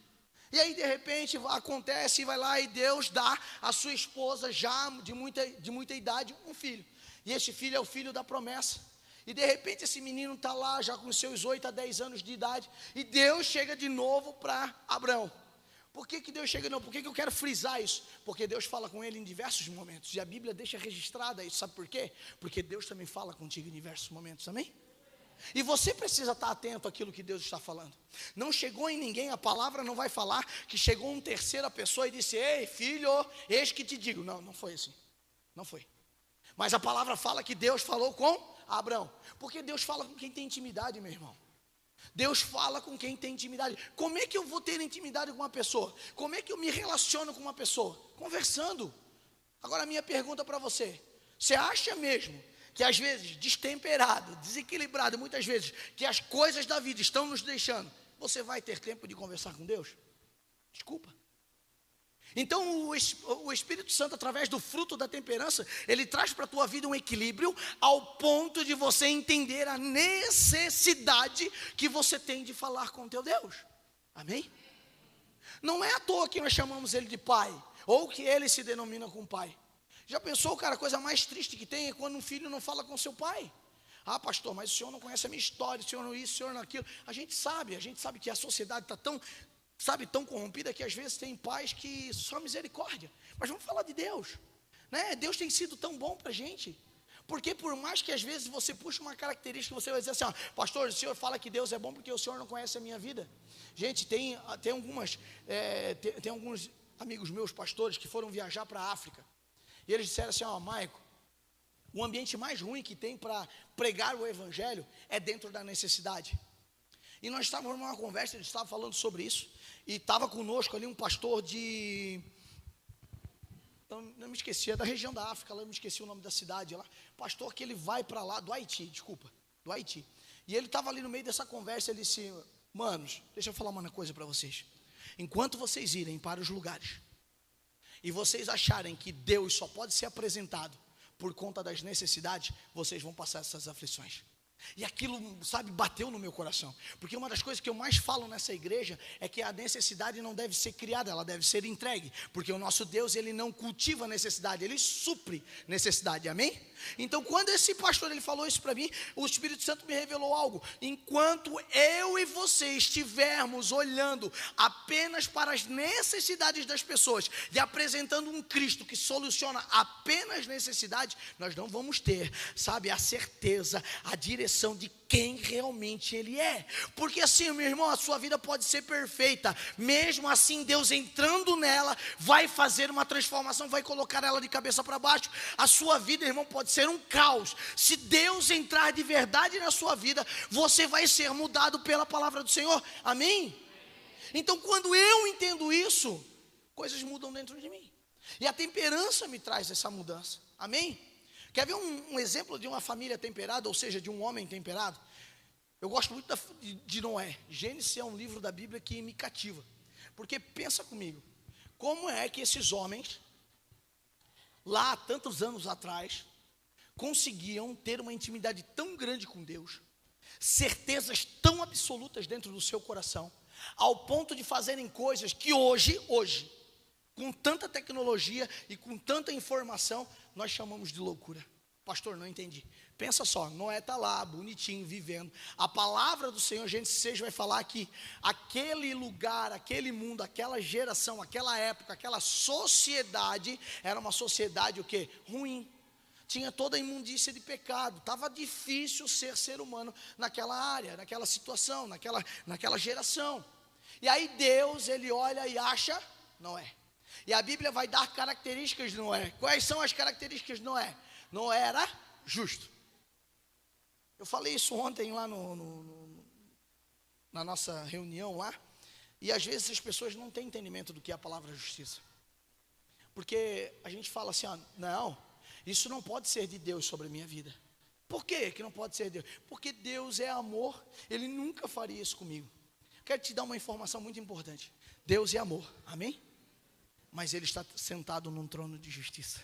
E aí de repente acontece e vai lá e Deus dá a sua esposa já de muita idade um filho. E esse filho é o filho da promessa. E de repente esse menino está lá já com seus 8 a 10 anos de idade. E Deus chega de novo para Abraão. Por que Deus chega? Não, por que eu quero frisar isso? Porque Deus fala com ele em diversos momentos. E a Bíblia deixa registrada isso. Sabe por quê? Porque Deus também fala contigo em diversos momentos, amém? E você precisa estar atento àquilo que Deus está falando. Não chegou em ninguém, a palavra não vai falar que chegou uma terceira pessoa e disse, ei filho, eis que te digo. Não foi assim, não foi. Mas a palavra fala que Deus falou com Abraão. Porque Deus fala com quem tem intimidade, meu irmão. Deus fala com quem tem intimidade. Como é que eu vou ter intimidade com uma pessoa? Como é que eu me relaciono com uma pessoa? Conversando. Agora a minha pergunta para você, você acha mesmo que às vezes destemperado, desequilibrado, muitas vezes, que as coisas da vida estão nos deixando, você vai ter tempo de conversar com Deus? Desculpa. Então o Espírito Santo, através do fruto da temperança, ele traz para a tua vida um equilíbrio ao ponto de você entender a necessidade que você tem de falar com o teu Deus. Amém? Não é à toa que nós chamamos ele de pai, ou que ele se denomina como pai. Já pensou, cara, a coisa mais triste que tem é quando um filho não fala com seu pai. Ah, pastor, mas o senhor não conhece a minha história, o senhor não isso, o senhor não aquilo. A gente sabe que a sociedade está tão corrompida que às vezes tem pais que só misericórdia. Mas vamos falar de Deus, né? Deus tem sido tão bom para a gente. Porque por mais que às vezes você puxe uma característica, você vai dizer assim, pastor, o senhor fala que Deus é bom porque o senhor não conhece a minha vida. Gente, tem alguns amigos meus, pastores, que foram viajar para a África. E eles disseram assim, Maico, o ambiente mais ruim que tem para pregar o evangelho é dentro da necessidade. E nós estávamos numa conversa, eles estavam falando sobre isso. E estava conosco ali um pastor não me esqueci, é da região da África, lá eu me esqueci o nome da cidade lá. Pastor que ele vai para lá, do Haiti. E ele estava ali no meio dessa conversa, ele disse, manos, deixa eu falar uma coisa para vocês. Enquanto vocês irem para os lugares, e vocês acharem que Deus só pode ser apresentado por conta das necessidades, vocês vão passar essas aflições. E aquilo, bateu no meu coração. Porque uma das coisas que eu mais falo nessa igreja é que a necessidade não deve ser criada, ela deve ser entregue. Porque o nosso Deus, ele não cultiva necessidade, ele supre necessidade, amém? Então quando esse pastor ele falou isso para mim, o Espírito Santo me revelou algo. Enquanto eu e você estivermos olhando apenas para as necessidades das pessoas e apresentando um Cristo que soluciona apenas necessidades, nós não vamos ter, a certeza, a direção de quem realmente ele é. Porque assim, meu irmão, a sua vida pode ser perfeita, mesmo assim Deus entrando nela vai fazer uma transformação, vai colocar ela de cabeça para baixo. A sua vida, irmão, pode ser um caos. Se Deus entrar de verdade na sua vida, você vai ser mudado pela palavra do Senhor, amém? Então quando eu entendo isso, coisas mudam dentro de mim, e a temperança me traz essa mudança, amém? Quer ver um exemplo de uma família temperada, ou seja, de um homem temperado? Eu gosto muito de Noé. Gênesis é um livro da Bíblia que me cativa. Porque pensa comigo, como é que esses homens, lá há tantos anos atrás, conseguiam ter uma intimidade tão grande com Deus, certezas tão absolutas dentro do seu coração, ao ponto de fazerem coisas que hoje, com tanta tecnologia e com tanta informação, nós chamamos de loucura. Pastor, não entendi. Pensa só, Noé está lá, bonitinho, vivendo. A palavra do Senhor, Gênesis 6, vai falar que aquele lugar, aquele mundo, aquela geração, aquela época, aquela sociedade, era uma sociedade o quê? Ruim. Tinha toda a imundícia de pecado. Estava difícil ser humano naquela área, naquela situação, naquela geração. E aí Deus, ele olha e acha Noé. E a Bíblia vai dar características de Noé. Quais são as características de Noé? Noé era justo. Eu falei isso ontem lá no na nossa reunião lá, e às vezes as pessoas não têm entendimento do que é a palavra justiça. Porque a gente fala assim, não, isso não pode ser de Deus sobre a minha vida. Por quê que não pode ser Deus? Porque Deus é amor, Ele nunca faria isso comigo. Quero te dar uma informação muito importante. Deus é amor, amém? Mas Ele está sentado num trono de justiça.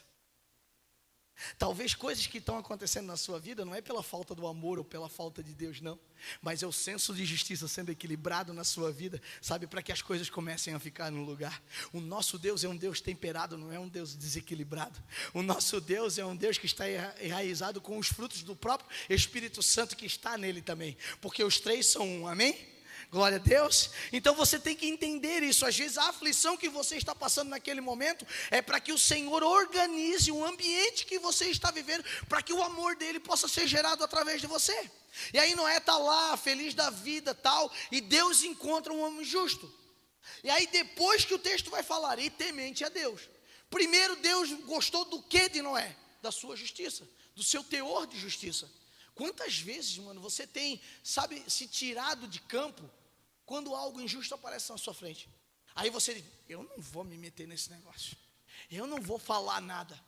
Talvez coisas que estão acontecendo na sua vida não é pela falta do amor ou pela falta de Deus, não. Mas é o senso de justiça sendo equilibrado na sua vida, sabe, para que as coisas comecem a ficar no lugar. O nosso Deus é um Deus temperado, não é um Deus desequilibrado. O nosso Deus é um Deus que está enraizado com os frutos do próprio Espírito Santo que está nele também. Porque os três são um, amém? Glória a Deus. Então você tem que entender isso. Às vezes a aflição que você está passando naquele momento é para que o Senhor organize o ambiente que você está vivendo, para que o amor dele possa ser gerado através de você. E aí Noé está lá, feliz da vida, tal, e Deus encontra um homem justo. E aí depois que o texto vai falar, e temente a Deus. Primeiro, Deus gostou do que de Noé? Da sua justiça, do seu teor de justiça. Quantas vezes, mano, você tem, sabe, se tirado de campo quando algo injusto aparece na sua frente? Aí você diz, eu não vou me meter nesse negócio, eu não vou falar nada.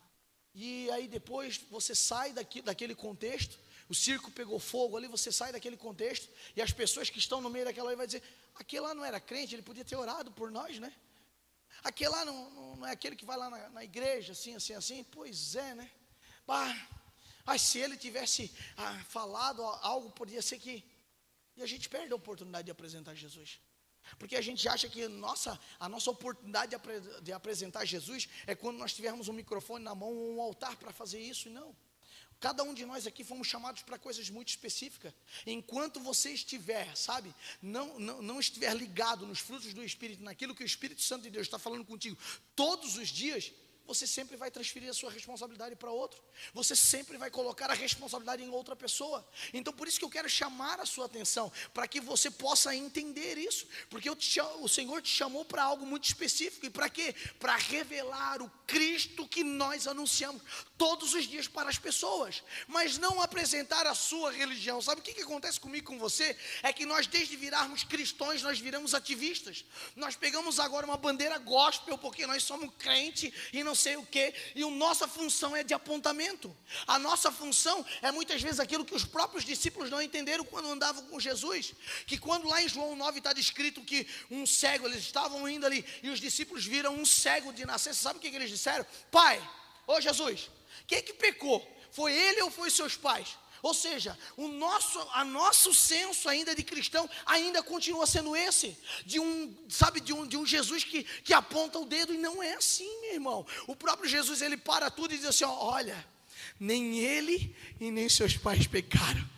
E aí depois você sai daquele contexto, o circo pegou fogo ali, você sai daquele contexto, e as pessoas que estão no meio daquela aí vai dizer, aquele lá não era crente, ele podia ter orado por nós, né? Aquele lá não é aquele que vai lá na igreja, assim, pois é, né? Se ele tivesse falado algo, podia ser que... E a gente perde a oportunidade de apresentar Jesus. Porque a gente acha que a nossa oportunidade de apresentar Jesus é quando nós tivermos um microfone na mão ou um altar para fazer isso, e não. Cada um de nós aqui fomos chamados para coisas muito específicas. Enquanto você estiver, sabe, não estiver ligado nos frutos do Espírito, naquilo que o Espírito Santo de Deus está falando contigo todos os dias, você sempre vai transferir a sua responsabilidade para outro. Você sempre vai colocar a responsabilidade em outra pessoa. Então por isso que eu quero chamar a sua atenção, para que você possa entender isso. Porque o Senhor te chamou para algo muito específico. E para quê? Para revelar o Cristo que nós anunciamos todos os dias para as pessoas. Mas não apresentar a sua religião. Sabe o que acontece comigo e com você? É que nós, desde virarmos cristãos, nós viramos ativistas. Nós pegamos agora uma bandeira gospel, porque nós somos crente e não sei o que, e a nossa função é de apontamento. A nossa função é muitas vezes aquilo que os próprios discípulos não entenderam quando andavam com Jesus, que quando lá em João 9 está descrito que um cego, eles estavam indo ali, e os discípulos viram um cego de nascença. Sabe o que eles disseram? Pai, ô Jesus, quem é que pecou? Foi ele ou foi seus pais? Ou seja, o nosso senso ainda de cristão ainda continua sendo esse, de um Jesus que aponta o dedo, e não é assim, meu irmão. O próprio Jesus, ele para tudo e diz assim, olha, nem ele e nem seus pais pecaram.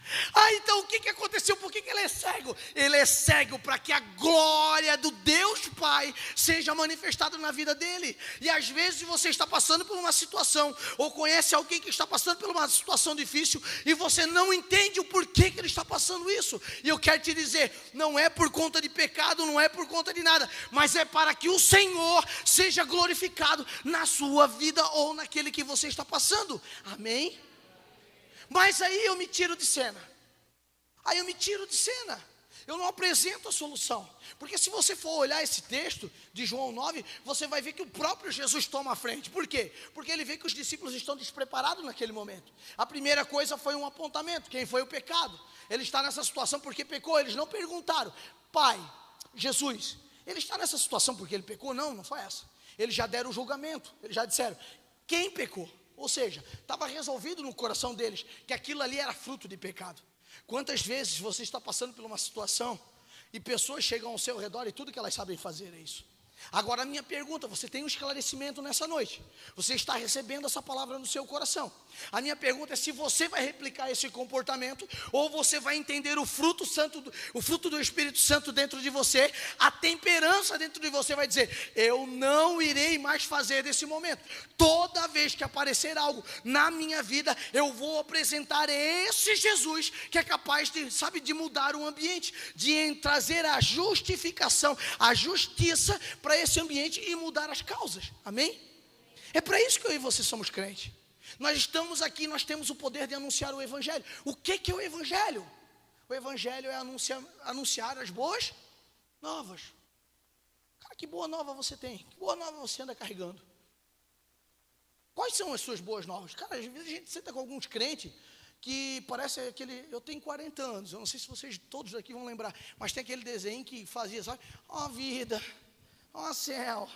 Então o que aconteceu? Por que ele é cego? Ele é cego para que a glória do Deus Pai seja manifestada na vida dele. E às vezes você está passando por uma situação, ou conhece alguém que está passando por uma situação difícil, e você não entende o porquê que ele está passando isso. E eu quero te dizer, não é por conta de pecado, não é por conta de nada, mas é para que o Senhor seja glorificado na sua vida ou naquele que você está passando. Amém? Mas aí eu me tiro de cena. Eu não apresento a solução. Porque se você for olhar esse texto de João 9, você vai ver que o próprio Jesus toma a frente. Por quê? Porque ele vê que os discípulos estão despreparados naquele momento. A primeira coisa foi um apontamento. Quem foi o pecado? Ele está nessa situação porque pecou. Eles não perguntaram, Pai, Jesus, ele está nessa situação porque ele pecou? Não foi essa. Eles já deram o julgamento. Eles já disseram, quem pecou? Ou seja, estava resolvido no coração deles que aquilo ali era fruto de pecado. Quantas vezes você está passando por uma situação e pessoas chegam ao seu redor e tudo que elas sabem fazer é isso? Agora a minha pergunta, você tem um esclarecimento nessa noite? Você está recebendo essa palavra no seu coração? A minha pergunta é se você vai replicar esse comportamento, ou você vai entender o fruto do Espírito Santo dentro de você, a temperança dentro de você vai dizer, eu não irei mais fazer desse momento. Toda vez que aparecer algo na minha vida, eu vou apresentar esse Jesus que é capaz de mudar o ambiente, de trazer a justificação, a justiça para esse ambiente e mudar as causas. Amém? É para isso que eu e você somos crentes. Nós estamos aqui, nós temos o poder de anunciar o Evangelho. O que é o Evangelho? O evangelho é anunciar as boas novas. Cara, que boa nova você tem? Que boa nova você anda carregando? Quais são as suas boas novas? Cara, às vezes a gente senta com alguns crentes que parece aquele... Eu tenho 40 anos, eu não sei se vocês todos aqui vão lembrar, mas tem aquele desenho que fazia, sabe? Ó vida, ó céu.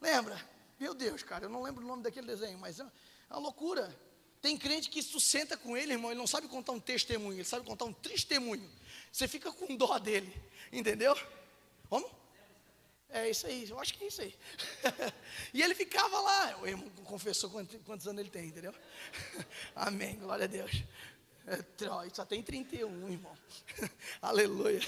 Lembra? Meu Deus, cara, eu não lembro o nome daquele desenho, mas é uma loucura. Tem crente que se tu senta com ele, irmão, ele não sabe contar um testemunho, ele sabe contar um testemunho. Você fica com dó dele, entendeu? Vamos? É isso aí, eu acho que é isso aí. E ele ficava lá, o irmão confessou quantos anos ele tem, entendeu? Amém, glória a Deus. Só tem 31, irmão. Aleluia.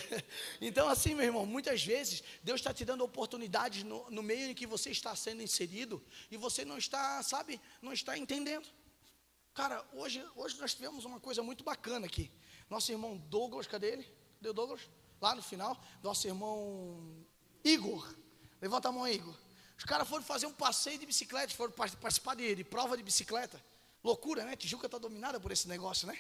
Então assim, meu irmão, muitas vezes Deus está te dando oportunidades no meio em que você está sendo inserido e você não está, sabe, não está entendendo. Cara, hoje nós tivemos uma coisa muito bacana aqui. Nosso irmão Douglas, cadê ele? Cadê o Douglas? Lá no final, nosso irmão Igor, levanta a mão aí, Igor. Os caras foram fazer um passeio de bicicleta, foram participar de prova de bicicleta. Loucura, né? Tijuca está dominada por esse negócio, né?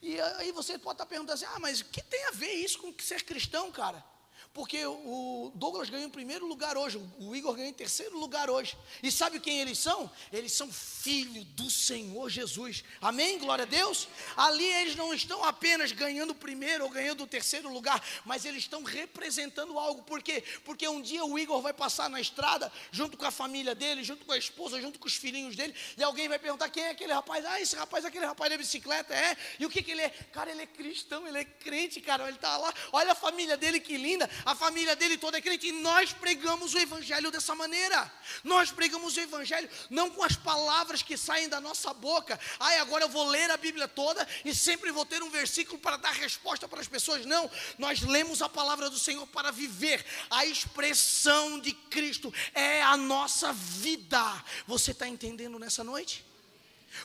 E aí você pode estar perguntando assim, mas o que tem a ver isso com ser cristão, cara? Porque o Douglas ganhou em primeiro lugar hoje, o Igor ganhou em terceiro lugar hoje. E sabe quem eles são? Eles são filhos do Senhor Jesus. Amém? Glória a Deus. Ali eles não estão apenas ganhando o primeiro ou ganhando o terceiro lugar, mas eles estão representando algo. Por quê? Porque um dia o Igor vai passar na estrada, junto com a família dele, junto com a esposa, junto com os filhinhos dele, e alguém vai perguntar, quem é aquele rapaz? Esse rapaz é aquele rapaz da bicicleta, é? E o que ele é? Cara, ele é cristão, ele é crente, cara, ele está lá, olha a família dele que linda. A família dele toda é crente, e nós pregamos o evangelho dessa maneira. Nós pregamos o evangelho não com as palavras que saem da nossa boca. Agora eu vou ler a Bíblia toda e sempre vou ter um versículo para dar resposta para as pessoas. Não, nós lemos a palavra do Senhor para viver. A expressão de Cristo é a nossa vida. Você está entendendo nessa noite?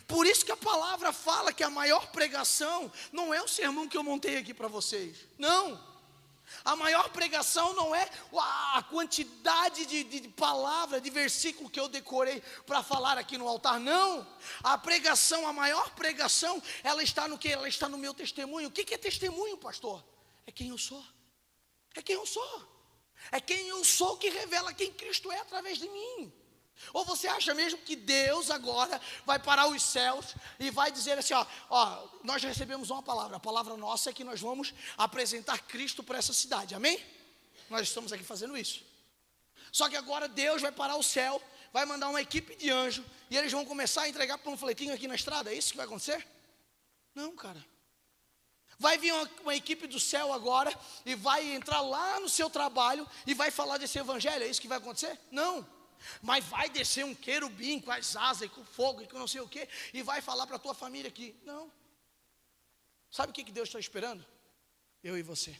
Por isso que a palavra fala que a maior pregação não é o sermão que eu montei aqui para vocês. Não. A maior pregação não é a quantidade de palavras, de versículo que eu decorei para falar aqui no altar, não. A pregação, a maior pregação, ela está no quê? Ela está no meu testemunho. O que é testemunho, pastor? É quem eu sou. É quem eu sou. É quem eu sou que revela quem Cristo é através de mim. Ou você acha mesmo que Deus agora vai parar os céus e vai dizer assim, nós recebemos uma palavra, a palavra nossa é que nós vamos apresentar Cristo para essa cidade, amém? Nós estamos aqui fazendo isso. Só que agora Deus vai parar o céu, vai mandar uma equipe de anjo e eles vão começar a entregar panfletinho aqui na estrada, é isso que vai acontecer? Não, cara. Vai vir uma equipe do céu agora e vai entrar lá no seu trabalho e vai falar desse evangelho, é isso que vai acontecer? Não. Mas vai descer um querubim com as asas e com fogo e com não sei o que, e vai falar para a tua família que não. Sabe o que Deus está esperando? Eu e você.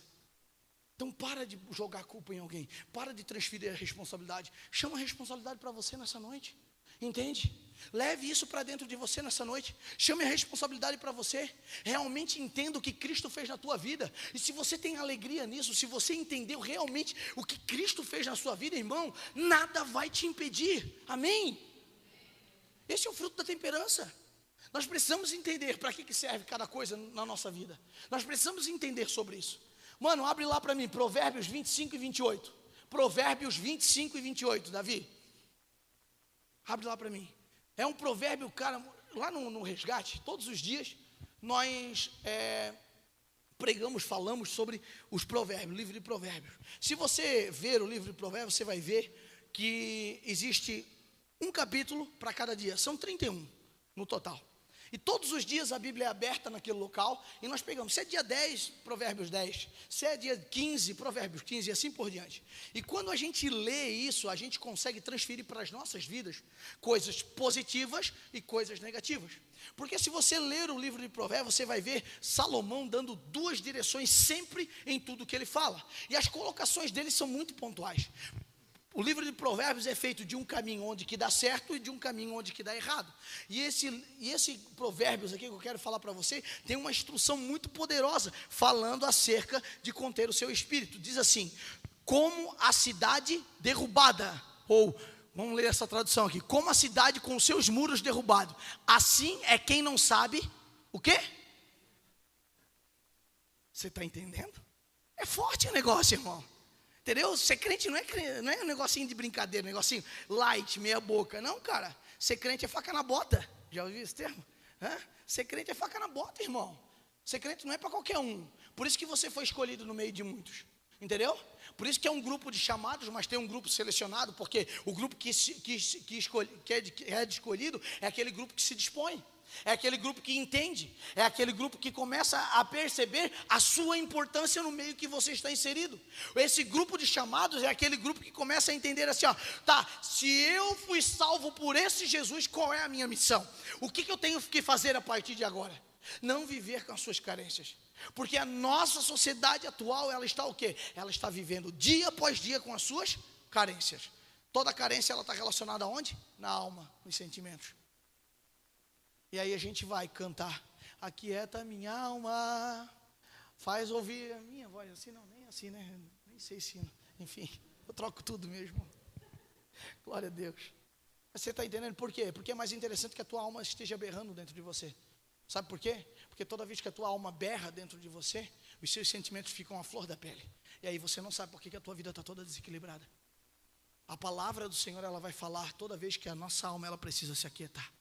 Então para de jogar a culpa em alguém, para de transferir a responsabilidade, chama a responsabilidade para você nessa noite, entende? Leve isso para dentro de você nessa noite, chame a responsabilidade para você, realmente entenda o que Cristo fez na tua vida, e se você tem alegria nisso, se você entendeu realmente o que Cristo fez na sua vida, irmão, nada vai te impedir, amém? Esse é o fruto da temperança. Nós precisamos entender para que serve cada coisa na nossa vida, nós precisamos entender sobre isso. Mano, abre lá para mim, Provérbios 25 e 28, Provérbios 25 e 28, Davi, abre lá para mim. É um provérbio, cara, lá no Resgate, todos os dias, nós falamos sobre os provérbios, o livro de provérbios. Se você ver o livro de provérbios, você vai ver que existe um capítulo para cada dia, são 31 no total. E todos os dias a Bíblia é aberta naquele local e nós pegamos, se é dia 10, Provérbios 10, se é dia 15, Provérbios 15 e assim por diante. E quando a gente lê isso, a gente consegue transferir para as nossas vidas coisas positivas e coisas negativas. Porque se você ler o livro de Provérbios, você vai ver Salomão dando duas direções sempre em tudo que ele fala. E as colocações dele são muito pontuais. O livro de Provérbios é feito de um caminho onde que dá certo e de um caminho onde que dá errado. E esse Provérbios aqui que eu quero falar para você, tem uma instrução muito poderosa, falando acerca de conter o seu espírito. Diz assim, como a cidade derrubada, ou, vamos ler essa tradução aqui, como a cidade com os seus muros derrubados, assim é quem não sabe, o quê? Você está entendendo? É forte o negócio, irmão. Entendeu? Ser crente não é um negocinho de brincadeira, um negocinho light, meia boca. Não, cara. Ser crente é faca na bota. Já ouviu esse termo? Ser crente é faca na bota, irmão. Ser crente não é para qualquer um. Por isso que você foi escolhido no meio de muitos. Entendeu? Por isso que é um grupo de chamados, mas tem um grupo selecionado, porque o grupo que é escolhido é aquele grupo que se dispõe. É aquele grupo que entende, é aquele grupo que começa a perceber a sua importância no meio que você está inserido. Esse grupo de chamados é aquele grupo que começa a entender assim, ó, tá, se eu fui salvo por esse Jesus, qual é a minha missão? O que eu tenho que fazer a partir de agora? Não viver com as suas carências. Porque a nossa sociedade atual, ela está o quê? Ela está vivendo dia após dia com as suas carências. Toda carência, ela está relacionada aonde? Na alma, nos sentimentos. E aí a gente vai cantar, aquieta minha alma, faz ouvir a minha voz, assim não, nem assim, né, nem sei se, enfim, eu troco tudo mesmo, glória a Deus. Você está entendendo por quê? Porque é mais interessante que a tua alma esteja berrando dentro de você, sabe por quê? Porque toda vez que a tua alma berra dentro de você, os seus sentimentos ficam à flor da pele, e aí você não sabe por que a tua vida está toda desequilibrada. A palavra do Senhor, ela vai falar toda vez que a nossa alma, ela precisa se aquietar.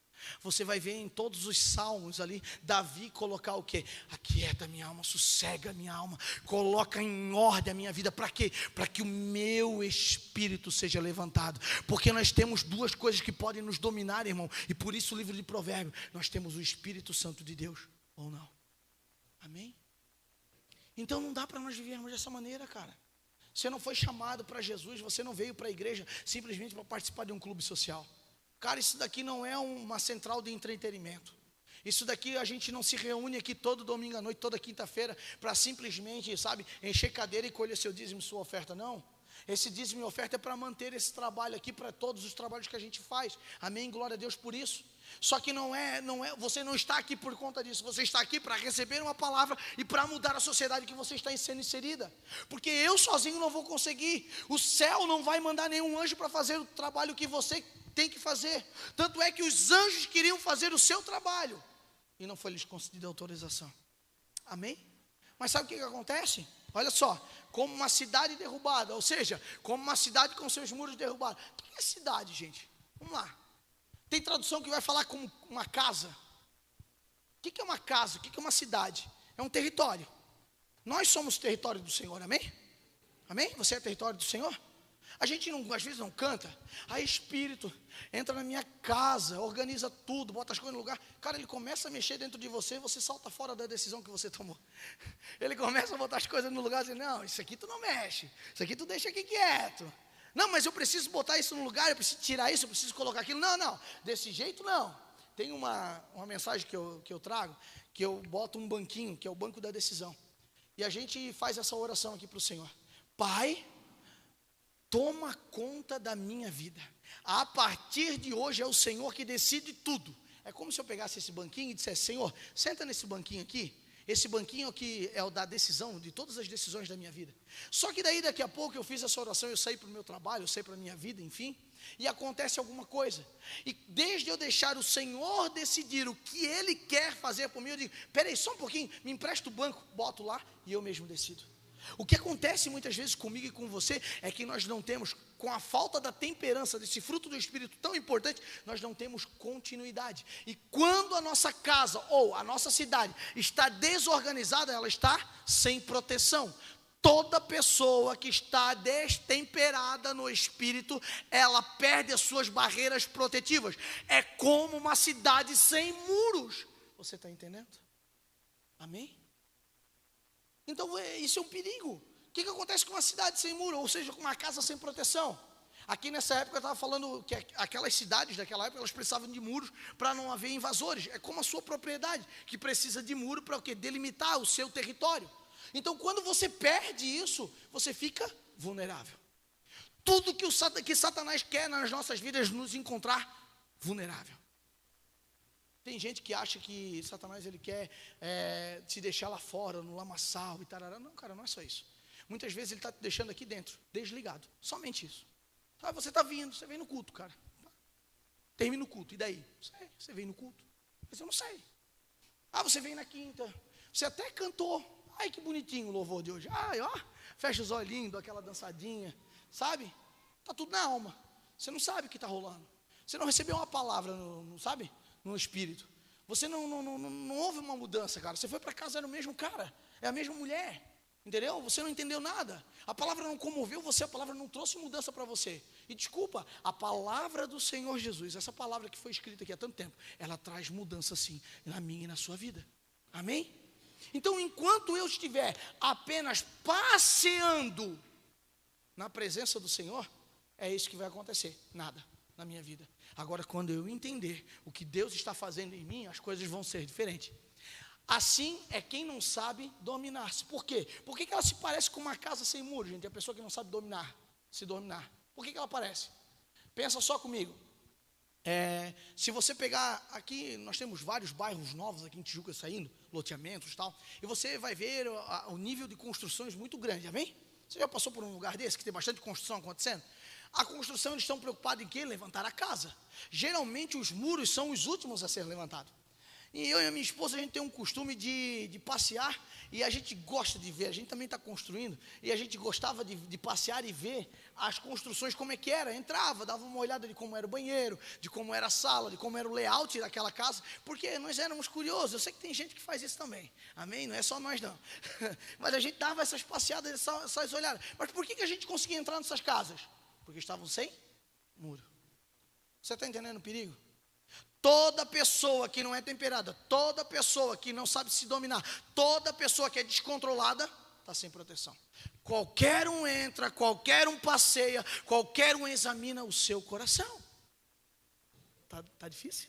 Você vai ver em todos os salmos ali, Davi colocar o quê? Aquieta minha alma, sossega minha alma, coloca em ordem a minha vida, para quê? Para que o meu espírito seja levantado, porque nós temos duas coisas que podem nos dominar, irmão, e por isso o livro de Provérbios, nós temos o Espírito Santo de Deus, ou não? Amém? Então não dá para nós vivermos dessa maneira, cara. Você não foi chamado para Jesus, você não veio para a igreja simplesmente para participar de um clube social. Cara, isso daqui não é uma central de entretenimento. Isso daqui a gente não se reúne aqui todo domingo à noite, toda quinta-feira, para simplesmente, sabe, encher cadeira e colher seu dízimo e sua oferta, não. Esse dízimo e oferta é para manter esse trabalho aqui, para todos os trabalhos que a gente faz. Amém, glória a Deus por isso. Só que você não está aqui por conta disso, você está aqui para receber uma palavra e para mudar a sociedade que você está sendo inserida. Porque eu sozinho não vou conseguir, o céu não vai mandar nenhum anjo para fazer o trabalho que você tem que fazer. Tanto é que os anjos queriam fazer o seu trabalho e não foi lhes concedida autorização. Amém? Mas sabe o que acontece? Olha só, como uma cidade derrubada, ou seja, como uma cidade com seus muros derrubados. O que é cidade, gente? Vamos lá. Tem tradução que vai falar como uma casa. O que é uma casa? O que é uma cidade? É um território. Nós somos território do Senhor, amém? Amém? Você é território do Senhor? A gente não, às vezes não canta. Aí Espírito entra na minha casa, organiza tudo, bota as coisas no lugar. Cara, ele começa a mexer dentro de você e você salta fora da decisão que você tomou. Ele começa a botar as coisas no lugar e diz, não, isso aqui tu não mexe, isso aqui tu deixa aqui quieto. Não, mas eu preciso botar isso no lugar, eu preciso tirar isso, eu preciso colocar aquilo. Não, desse jeito não. Tem uma mensagem que eu trago, que eu boto um banquinho, que é o banco da decisão. E a gente faz essa oração aqui para o Senhor. Pai, toma conta da minha vida. A partir de hoje é o Senhor que decide tudo. É como se eu pegasse esse banquinho e dissesse, Senhor, senta nesse banquinho aqui. Esse banquinho aqui é o da decisão, de todas as decisões da minha vida. Só que daí daqui a pouco eu fiz essa oração, eu saí para o meu trabalho, eu saí para a minha vida, enfim. E acontece alguma coisa. E desde eu deixar o Senhor decidir o que Ele quer fazer por mim, eu digo, peraí, só um pouquinho, me empresta o banco, boto lá e eu mesmo decido. O que acontece muitas vezes comigo e com você é que nós não temos, com a falta da temperança, desse fruto do Espírito tão importante, nós não temos continuidade. E quando a nossa casa ou a nossa cidade está desorganizada, ela está sem proteção. Toda pessoa que está destemperada no Espírito, ela perde as suas barreiras protetivas. É como uma cidade sem muros. Você está entendendo? Amém? Então isso é um perigo. O que acontece com uma cidade sem muro, ou seja, com uma casa sem proteção? Aqui nessa época eu estava falando que aquelas cidades daquela época, elas precisavam de muros para não haver invasores. É como a sua propriedade, que precisa de muro para o quê? Delimitar o seu território. Então quando você perde isso, você fica vulnerável. Tudo que Satanás quer nas nossas vidas, nos encontrar vulnerável. Tem gente que acha que Satanás ele quer te deixar lá fora, no lamaçal e tarará. Não, cara, não é só isso. Muitas vezes ele está te deixando aqui dentro, desligado. Somente isso. Ah, você está vindo, você vem no culto, cara. Termina o culto, e daí? Sei, você vem no culto. Mas eu não sei. Ah, você vem na quinta. Você até cantou. Ai, que bonitinho o louvor de hoje. Ai, ó, fecha os olhinhos, dá aquela dançadinha, sabe? Está tudo na alma. Você não sabe o que está rolando. Você não recebeu uma palavra, sabe? No espírito. Você não houve uma mudança, cara. Você foi para casa, era o mesmo cara, é a mesma mulher. Entendeu? Você não entendeu nada. A palavra não comoveu você, a palavra não trouxe mudança para você. E desculpa, a palavra do Senhor Jesus, essa palavra que foi escrita aqui há tanto tempo, ela traz mudança sim, na minha e na sua vida. Amém? Então, enquanto eu estiver apenas passeando na presença do Senhor, é isso que vai acontecer, nada na minha vida. Agora, quando eu entender o que Deus está fazendo em mim, as coisas vão ser diferentes. Assim é quem não sabe dominar-se. Por quê? Por que ela se parece com uma casa sem muro, gente? A pessoa que não sabe se dominar. Por que ela parece? Pensa só comigo. Se você pegar aqui, nós temos vários bairros novos aqui em Tijuca saindo, loteamentos e tal, e você vai ver o nível de construções muito grande, amém? Você já passou por um lugar desse, que tem bastante construção acontecendo? A construção, eles estão preocupados em quê? Levantar a casa. Geralmente os muros são os últimos a ser levantados. E eu e a minha esposa, a gente tem um costume de passear, e a gente gosta de ver, a gente também está construindo, e a gente gostava de passear e ver as construções como é que era, entrava, dava uma olhada de como era o banheiro, de como era a sala, de como era o layout daquela casa, porque nós éramos curiosos. Eu sei que tem gente que faz isso também, amém? Não é só nós não, mas a gente dava essas passeadas, essas olhadas. Mas por que a gente conseguia entrar nessas casas? Porque estavam sem muro. Você está entendendo o perigo? Toda pessoa que não é temperada, toda pessoa que não sabe se dominar, toda pessoa que é descontrolada, está sem proteção. Qualquer um entra, qualquer um passeia, qualquer um examina o seu coração. Tá difícil?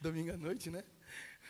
Domingo à noite, né?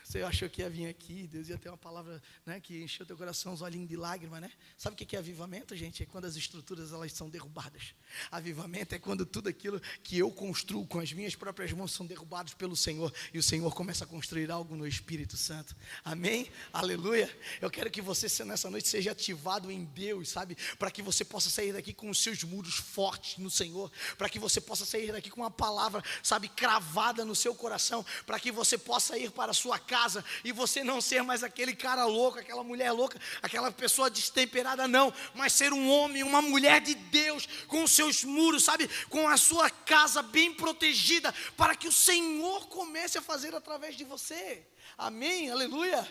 Você achou que ia vir aqui, Deus ia ter uma palavra, né, que encheu teu coração, os olhinhos de lágrima, né? Sabe o que é avivamento, gente? É quando as estruturas elas são derrubadas. Avivamento é quando tudo aquilo que eu construo com as minhas próprias mãos são derrubados pelo Senhor, e o Senhor começa a construir algo no Espírito Santo. Amém? Aleluia. Eu quero que você nessa noite seja ativado em Deus, sabe? Para que você possa sair daqui com os seus muros fortes no Senhor, para que você possa sair daqui com uma palavra, sabe, cravada no seu coração, para que você possa ir para a sua casa e você não ser mais aquele cara louco, aquela mulher louca, aquela pessoa destemperada, não, mas ser um homem, uma mulher de Deus, com os seus muros, sabe, com a sua casa bem protegida, para que o Senhor comece a fazer através de você. Amém? Aleluia.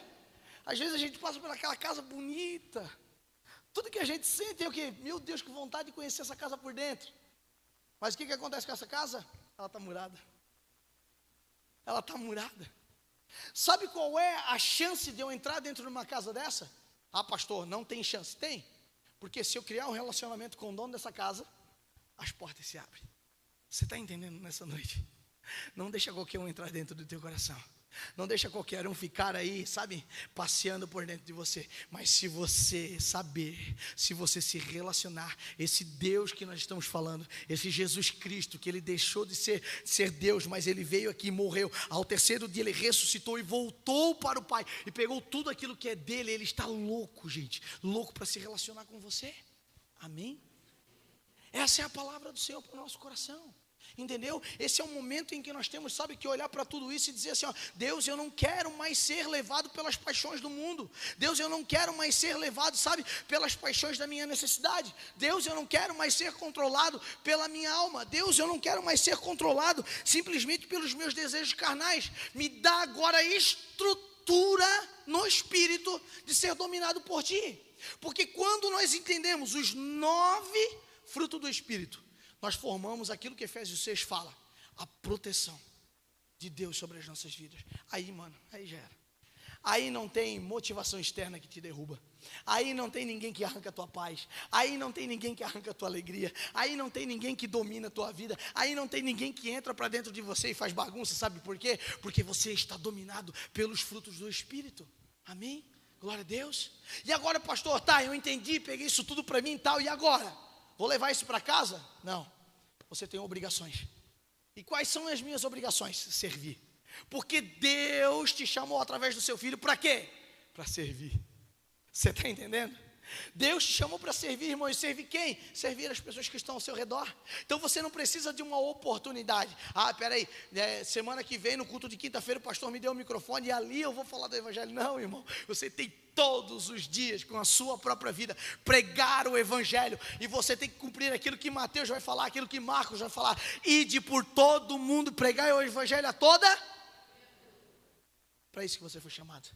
Às vezes a gente passa por aquela casa bonita, tudo que a gente sente é o quê? Meu Deus, que vontade de conhecer essa casa por dentro. Mas o que acontece com essa casa? Ela está murada. Ela está murada. Sabe qual é a chance de eu entrar dentro de uma casa dessa? Ah, pastor, não tem chance. Tem, porque se eu criar um relacionamento com o dono dessa casa, as portas se abrem. Você está entendendo nessa noite? Não deixa qualquer um entrar dentro do teu coração. Não deixa qualquer um ficar aí, sabe, passeando por dentro de você. Mas se você saber, se você se relacionar, esse Deus que nós estamos falando, esse Jesus Cristo, que ele deixou de ser Deus, mas ele veio aqui e morreu. Ao terceiro dia ele ressuscitou e voltou para o Pai, e pegou tudo aquilo que é dele. Ele está louco, gente, louco para se relacionar com você. Amém? Essa é a palavra do Senhor para o nosso coração. Entendeu? Esse é o momento em que nós temos, sabe, que olhar para tudo isso e dizer assim, ó, Deus, eu não quero mais ser levado pelas paixões do mundo. Deus, eu não quero mais ser levado, sabe, pelas paixões da minha necessidade. Deus, eu não quero mais ser controlado pela minha alma. Deus, eu não quero mais ser controlado simplesmente pelos meus desejos carnais. Me dá agora estrutura no espírito de ser dominado por ti. Porque quando nós entendemos os 9 frutos do espírito, nós formamos aquilo que Efésios 6 fala, a proteção de Deus sobre as nossas vidas. Aí, mano, aí já era. Aí não tem motivação externa que te derruba. Aí não tem ninguém que arranca a tua paz. Aí não tem ninguém que arranca a tua alegria. Aí não tem ninguém que domina a tua vida. Aí não tem ninguém que entra para dentro de você e faz bagunça. Sabe por quê? Porque você está dominado pelos frutos do Espírito. Amém? Glória a Deus. E agora, pastor, tá, eu entendi, peguei isso tudo para mim e tal, e agora? Vou levar isso para casa? Não. Você tem obrigações. E quais são as minhas obrigações? Servir. Porque Deus te chamou através do seu filho para quê? Para servir. Você está entendendo? Deus te chamou para servir, irmão, e servir quem? Servir as pessoas que estão ao seu redor. Então você não precisa de uma oportunidade. Peraí, semana que vem, no culto de quinta-feira, o pastor me deu o microfone e ali eu vou falar do evangelho. Não, irmão, você tem todos os dias, com a sua própria vida, pregar o evangelho, e você tem que cumprir aquilo que Mateus vai falar, aquilo que Marcos vai falar, ide por todo mundo, pregar o evangelho a toda. Para isso que você foi chamado.